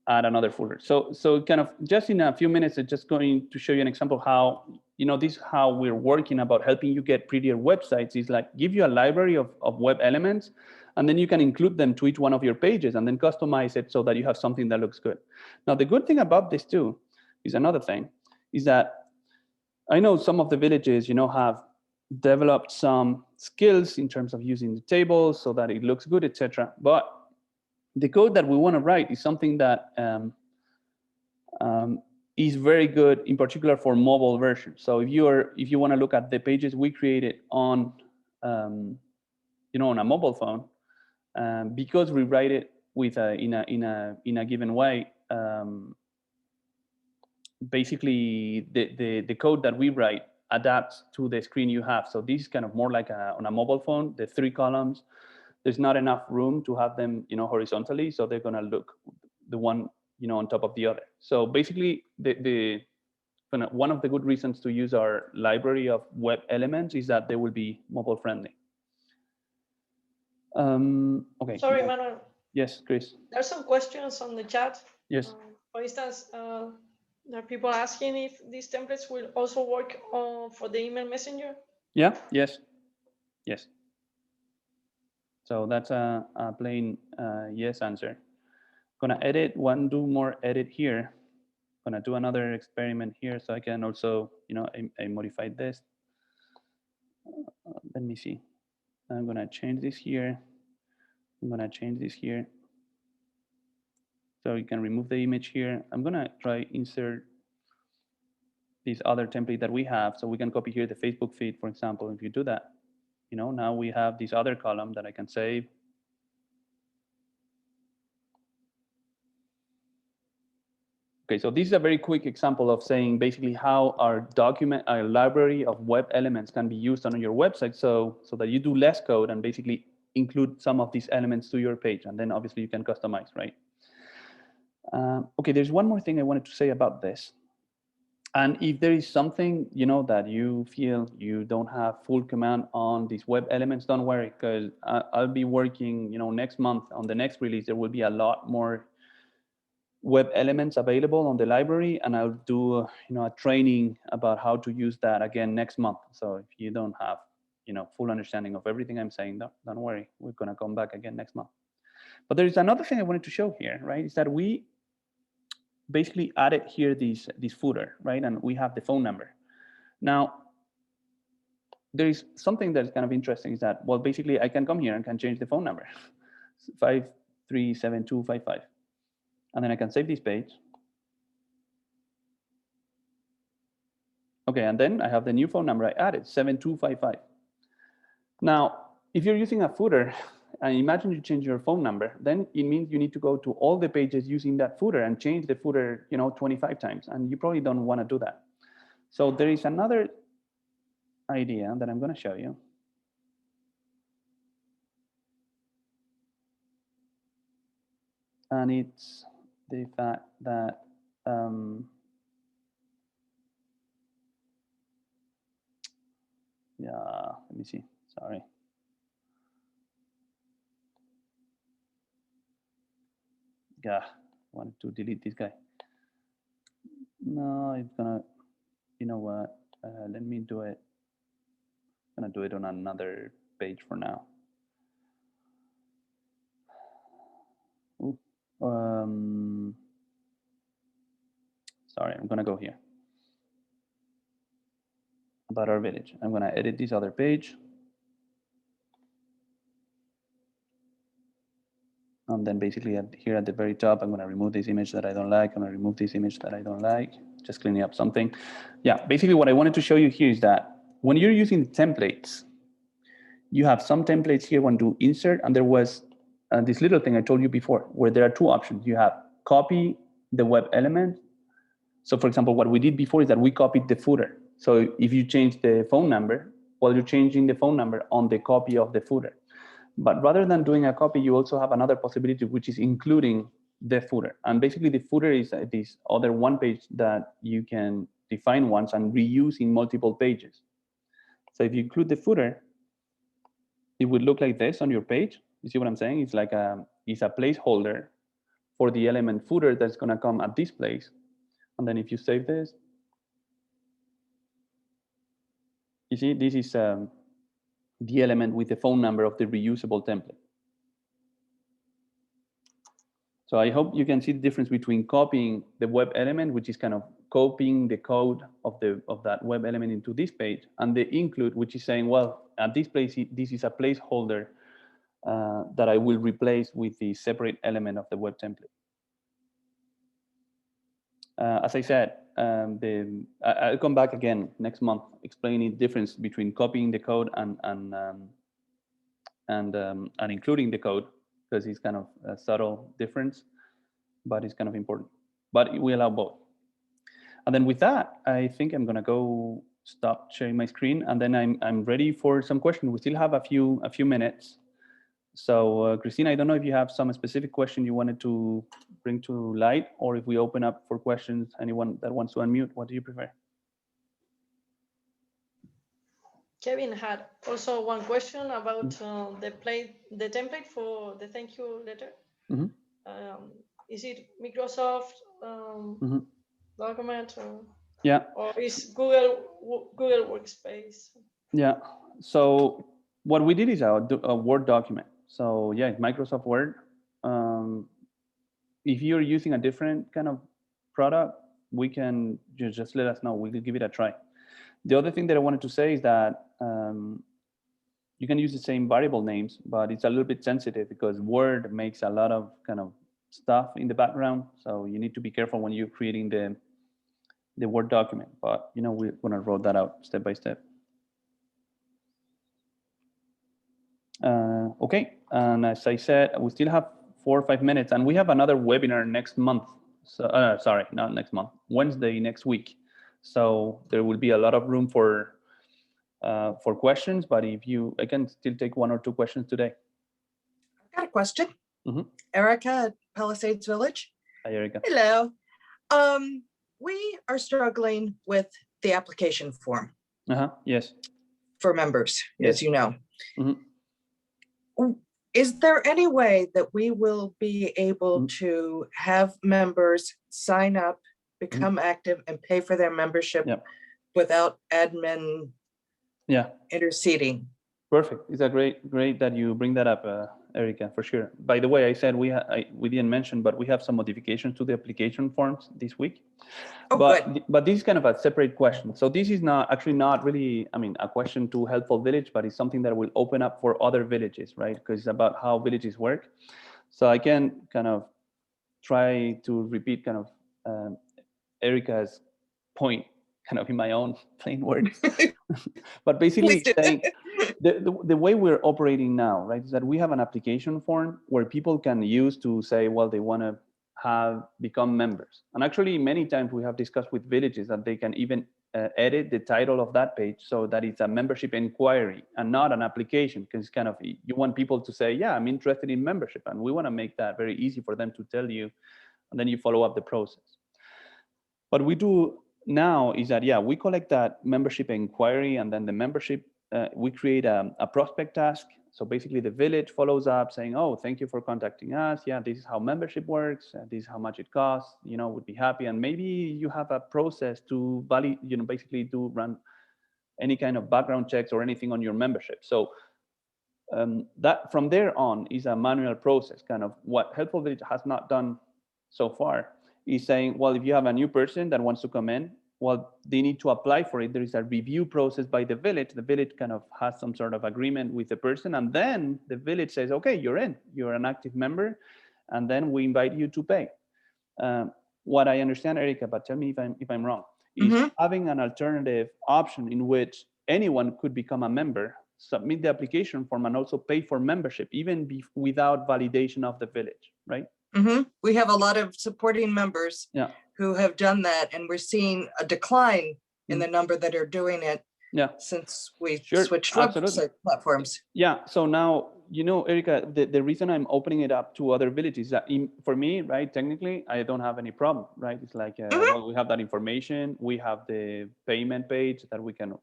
Speaker 1: add another footer. So kind of just in a few minutes, it's just going to show you an example how, this is how we're working about helping you get prettier websites. Is like give you a library of web elements, and then you can include them to each one of your pages and then customize it so that you have something that looks good. Now, the good thing about this too is another thing, is that I know some of the villages, have developed some skills in terms of using the tables so that it looks good, etc. But the code that we want to write is something that is very good, in particular for mobile versions. So if you want to look at the pages we created on, on a mobile phone, because we write it with in a given way, basically the code that we write adapts to the screen you have. So this is kind of more like on a mobile phone, the 3 columns. There's not enough room to have them, horizontally, so they're going to look the one, on top of the other. So basically, one of the good reasons to use our library of web elements is that they will be mobile friendly. Okay.
Speaker 3: Sorry, Manuel.
Speaker 1: Yes, Chris.
Speaker 3: There's some questions on the chat.
Speaker 1: Yes.
Speaker 3: For instance, there are people asking if these templates will also work for the email messenger.
Speaker 1: Yeah. Yes. Yes. So that's a plain yes answer. Gonna do more edit here. Gonna do another experiment here so I can also, I modified this. Let me see. I'm gonna change this here. I'm gonna change this here. So you can remove the image here. I'm gonna try insert this other template that we have. So we can copy here the Facebook feed, for example. If you do that, now we have this other column that I can save. Okay, so this is a very quick example of saying basically how our library of web elements can be used on your website so that you do less code and basically include some of these elements to your page. And then obviously you can customize, right? Okay, there's one more thing I wanted to say about this. And if there is something, that you feel you don't have full command on these web elements, don't worry, because I'll be working, next month on the next release. There will be a lot more web elements available on the library, and I'll do a training about how to use that again next month. So if you don't have full understanding of everything I'm saying, don't worry, we're going to come back again next month. But there is another thing I wanted to show here, right? Is that we basically added here this footer, right? And we have the phone number. Now there is something that's kind of interesting, is that, well, basically I can come here and can change the phone number 537255. And then I can save this page. Okay, Okay, and then I have the new phone number I added, 7255. Now, if you're using a footer, and imagine you change your phone number, then it means you need to go to all the pages using that footer and change the footer, 25 times, and you probably don't want to do that. So there is another idea that I'm going to show you. And it's the fact that yeah, let me see. Sorry. Yeah, I wanted to delete this guy. No, it's gonna, you know what? Let me do it. I'm gonna do it on another page for now. Ooh, sorry, I'm gonna go here. About our village. I'm gonna edit this other page. And then basically here at the very top, I'm gonna remove this image that I don't like. I'm gonna remove this image that I don't like, just cleaning up something. Yeah, basically what I wanted to show you here is that when you're using templates, you have some templates here when to insert, and there was this little thing I told you before, where there are two options. You have copy the web element. So for example, what we did before is that we copied the footer. So if you change the phone number, well, you're changing the phone number on the copy of the footer. But rather than doing a copy, you also have another possibility, which is including the footer. And basically the footer is this other one page that you can define once and reuse in multiple pages. So if you include the footer, it would look like this on your page. You see what I'm saying? It's like it's a placeholder for the element footer that's gonna come at this place. And then if you save this, you see, this is the element with the phone number of the reusable template. So I hope you can see the difference between copying the web element, which is kind of copying the code of that web element into this page, and the include, which is saying, well, at this place, this is a placeholder that I will replace with the separate element of the web template. As I said, I'll come back again next month explaining the difference between copying the code and including the code, because it's kind of a subtle difference, but it's kind of important. But we allow both. And then with that, I think I'm gonna go stop sharing my screen, and then I'm ready for some questions. We still have a few minutes. So Christina, I don't know if you have some specific question you wanted to bring to light, or if we open up for questions, anyone that wants to unmute, what do you prefer?
Speaker 3: Kevin had also one question about the template for the thank you letter.
Speaker 1: Mm-hmm.
Speaker 3: Is it Microsoft document or is Google Workspace?
Speaker 1: Yeah. So what we did is a Word document. So yeah, Microsoft Word. If you're using a different kind of product, we can just let us know. We will give it a try. The other thing that I wanted to say is that you can use the same variable names, but it's a little bit sensitive because Word makes a lot of kind of stuff in the background. So you need to be careful when you're creating the Word document. But we're gonna roll that out step by step. Okay, and as I said, we still have 4 or 5 minutes, and we have another webinar next month. So, sorry, not next month, Wednesday next week. So there will be a lot of room for questions. But I can still take 1 or 2 questions today.
Speaker 4: I've got a question. Erica at Palisades Village.
Speaker 1: Hi, Erica.
Speaker 4: Hello. We are struggling with the application form.
Speaker 1: Yes.
Speaker 4: For members,
Speaker 1: yes.
Speaker 4: As you know. Is there any way that we will be able to have members sign up, become active, and pay for their membership without admin interceding?
Speaker 1: Perfect. It's a great that you bring that up, Erica, for sure. By the way, I said we didn't mention, but we have some modifications to the application forms this week.
Speaker 4: Oh,
Speaker 1: but this is kind of a separate question. So this is not really, a question to Helpful Village, but it's something that will open up for other villages, right? Because it's about how villages work. So I can kind of try to repeat kind of Erica's point. kind of in my own plain words. But basically
Speaker 4: Please do.
Speaker 1: saying the way we're operating now, right, is that we have an application form where people can use to say, well, they want to become members. And actually, many times we have discussed with villages that they can even edit the title of that page so that it's a membership inquiry and not an application, because it's kind of, you want people to say, yeah, I'm interested in membership, and we want to make that very easy for them to tell you, and then you follow up the process. What we do now is that, yeah, we collect that membership inquiry, and then the membership, we create a prospect task. So basically the village follows up saying, oh, thank you for contacting us. Yeah, this is how membership works. This is how much it costs, would be happy. And maybe you have a process to validate, basically to run any kind of background checks or anything on your membership. So that from there on is a manual process. Kind of what Helpful Village has not done so far is saying, well, if you have a new person that wants to come in, well, they need to apply for it. There is a review process by the village. The village kind of has some sort of agreement with the person, and then the village says, okay, you're in, you're an active member, and then we invite you to pay. What I understand, Erica, but tell me if I'm wrong, is having an alternative option in which anyone could become a member, submit the application form, and also pay for membership, even without validation of the village, right?
Speaker 4: We have a lot of supporting members who have done that, and we're seeing a decline in the number that are doing it since we switched website platforms.
Speaker 1: Yeah, so now, Erica, the reason I'm opening it up to other villages is that for me, right, technically, I don't have any problem, right? It's like, well, we have that information, we have the payment page that we can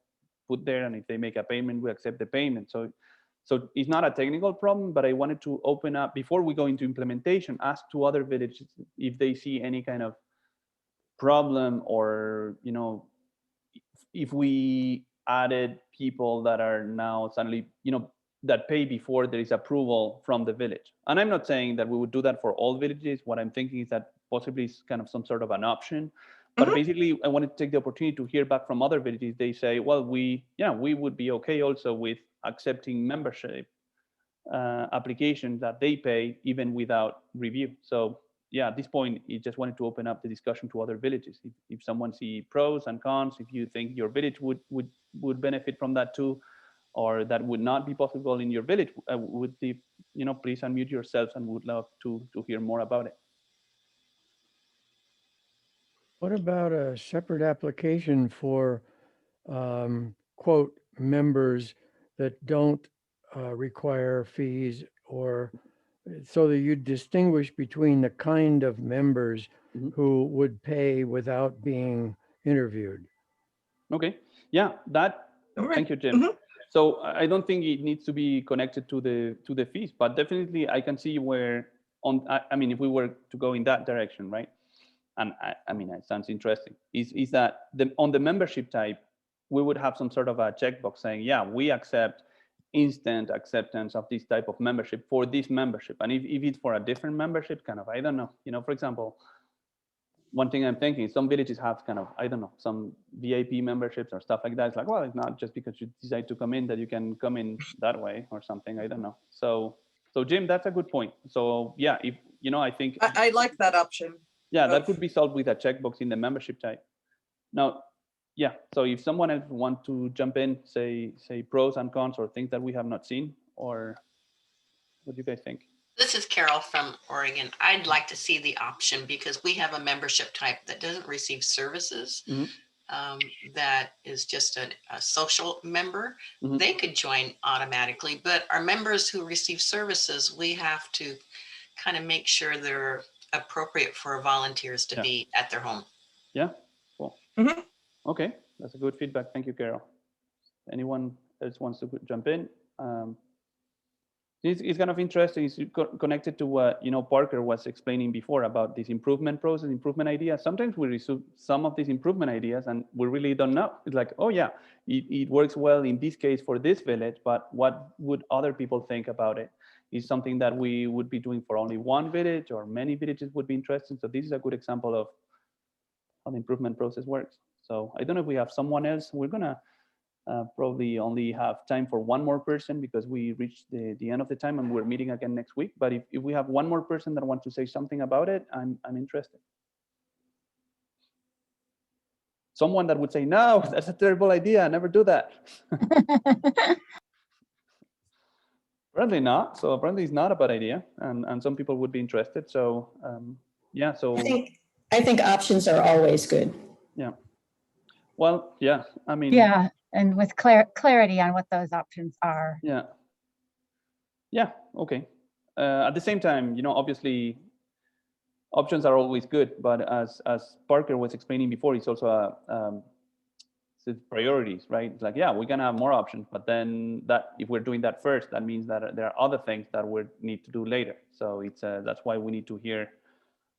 Speaker 1: put there, and if they make a payment, we accept the payment. So it's not a technical problem, but I wanted to open up, before we go into implementation, ask to other villages if they see any kind of problem, or, if we added people that are now suddenly, that pay before there is approval from the village. And I'm not saying that we would do that for all villages. What I'm thinking is that possibly it's kind of some sort of an option. But basically, I wanted to take the opportunity to hear back from other villages. They say, well, we would be okay also with accepting membership applications that they pay even without review. So yeah, at this point, I just wanted to open up the discussion to other villages. If someone see pros and cons, if you think your village would benefit from that too, or that would not be possible in your village, please unmute yourselves, and would love to hear more about it.
Speaker 5: What about a separate application for, quote, members that don't require fees, or so that you distinguish between the kind of members who would pay without being interviewed?
Speaker 1: Okay, yeah, thank you, Jim. So I don't think it needs to be connected to the fees, but definitely I can see where if we were to go in that direction, right? And it sounds interesting, is that on the membership type, we would have some sort of a checkbox saying, yeah, we accept instant acceptance of this type of membership for this membership. And if it's for a different membership, kind of, I don't know, for example, one thing I'm thinking, some villages have kind of, I don't know, some VIP memberships or stuff like that. It's like, well, it's not just because you decide to come in that you can come in that way or something. I don't know. So Jim, that's a good point. So yeah, if, I think.
Speaker 4: I like that option.
Speaker 1: Yeah, that could be solved with a checkbox in the membership type. Now, yeah, so if someone else wants to jump in, say pros and cons or things that we have not seen, or what do you guys think?
Speaker 6: This is Carol from Oregon. I'd like to see the option, because we have a membership type that doesn't receive services, that is just a social member. They could join automatically, but our members who receive services, we have to kind of make sure they're appropriate for volunteers to be at their home.
Speaker 1: Yeah, cool. Okay, that's a good feedback. Thank you, Carol. Anyone else wants to jump in? It's kind of interesting. It's connected to what Parker was explaining before about this improvement process, improvement ideas. Sometimes we receive some of these improvement ideas and we really don't know. It's like, oh yeah, it works well in this case for this village, but what would other people think about it? Is something that we would be doing for only one village, or many villages would be interested. So this is a good example of how the improvement process works. So I don't know if we have someone else. We're gonna probably only have time for one more person, because we reached the end of the time and we're meeting again next week. But if we have one more person that wants to say something about it, I'm interested. someone that would say, no, that's a terrible idea, never do that. Apparently not. So apparently it's not a bad idea, and some people would be interested. So yeah. So
Speaker 7: I think options are always good.
Speaker 1: yeah. Well, yeah. I mean.
Speaker 8: Yeah, and with clarity on what those options are.
Speaker 1: Yeah. Yeah. Okay. At the same time, obviously, options are always good, but as Parker was explaining before, it's also it's priorities, right? It's like, yeah, we can have more options, but then if we're doing that first, that means that there are other things that we need to do later. So it's that's why we need to hear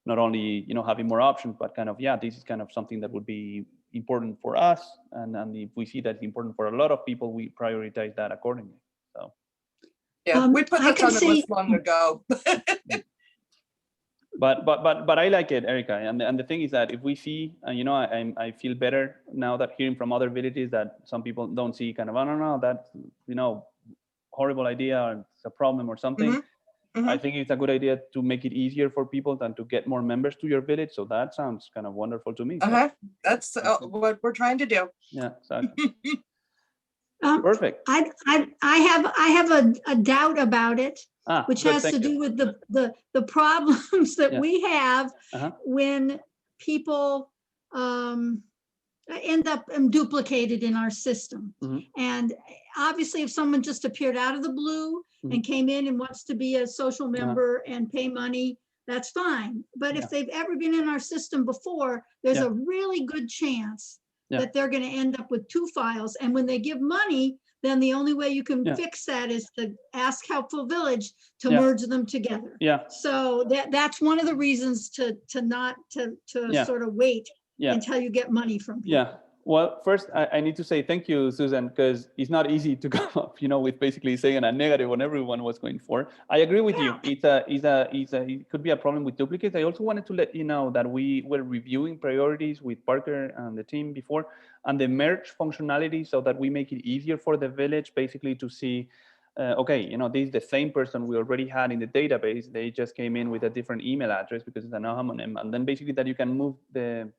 Speaker 1: not only having more options, but kind of, yeah, this is kind of something that would be important for us, and if we see that it's important for a lot of people, we prioritize that accordingly. So
Speaker 4: Yeah, we put that on the list long ago.
Speaker 1: But I like it, Erica. And the thing is that if we see, I feel better now that hearing from other villages that some people don't see kind of, I don't know, that's, horrible idea, or it's a problem or something.
Speaker 4: Mm-hmm. Mm-hmm.
Speaker 1: I think it's a good idea to make it easier for people than to get more members to your village. So that sounds kind of wonderful to me.
Speaker 4: That's what we're trying to do.
Speaker 1: Yeah, exactly. Perfect.
Speaker 9: I have a doubt about it, which
Speaker 1: good,
Speaker 9: has to do with the problems that we have when people end up duplicated in our system. And obviously, if someone just appeared out of the blue and came in and wants to be a social member and pay money, that's fine. But if they've ever been in our system before, there's a really good chance that they're going to end up with 2 files. And when they give money, then the only way you can fix that is to ask Helpful Village to merge them together. So that's one of the reasons to sort of wait until you get money from people.
Speaker 1: Well, first, I need to say thank you, Susan, because it's not easy to come up, with basically saying a negative when everyone was going for. I agree with you. It could be a problem with duplicates. I also wanted to let you know that we were reviewing priorities with Parker and the team before, and the merge functionality, so that we make it easier for the village basically to see, okay, this is the same person we already had in the database. They just came in with a different email address because it's an homonym, and then basically that you can move the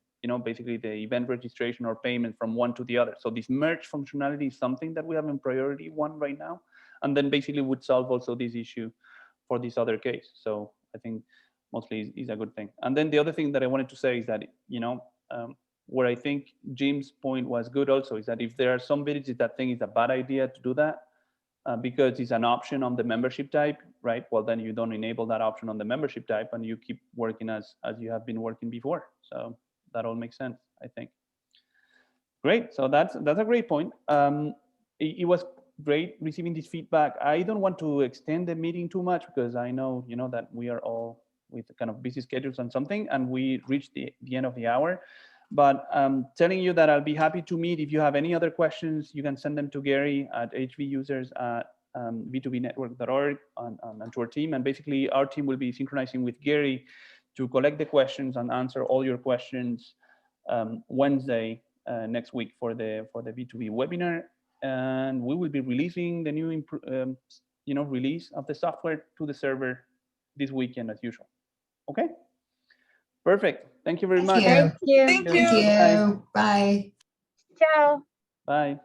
Speaker 1: basically the event registration or payment from one to the other. So this merge functionality is something that we have in priority 1 right now, and then basically would solve also this issue for this other case. So I think mostly is a good thing. And then the other thing that I wanted to say is that, where I think Jim's point was good also is that if there are some villages that think it's a bad idea to do that, because it's an option on the membership type, right? Well, then you don't enable that option on the membership type, and you keep working as you have been working before. So that all makes sense, I think. Great. So that's a great point. It was great receiving this feedback. I don't want to extend the meeting too much because I know that we are all with kind of busy schedules on something, and we reached the end of the hour. But telling you that I'll be happy to meet. If you have any other questions, you can send them to Gary at hvusers@v2vnetwork.org and to our team. And basically, our team will be synchronizing with Gary to collect the questions and answer all your questions Wednesday next week for the V2V webinar. And we will be releasing the new release of the software to the server this weekend as usual. Okay. Perfect. Thank you very much.
Speaker 8: Thank you.
Speaker 4: Thank you.
Speaker 7: Thank you. Bye.
Speaker 8: Ciao.
Speaker 1: Bye.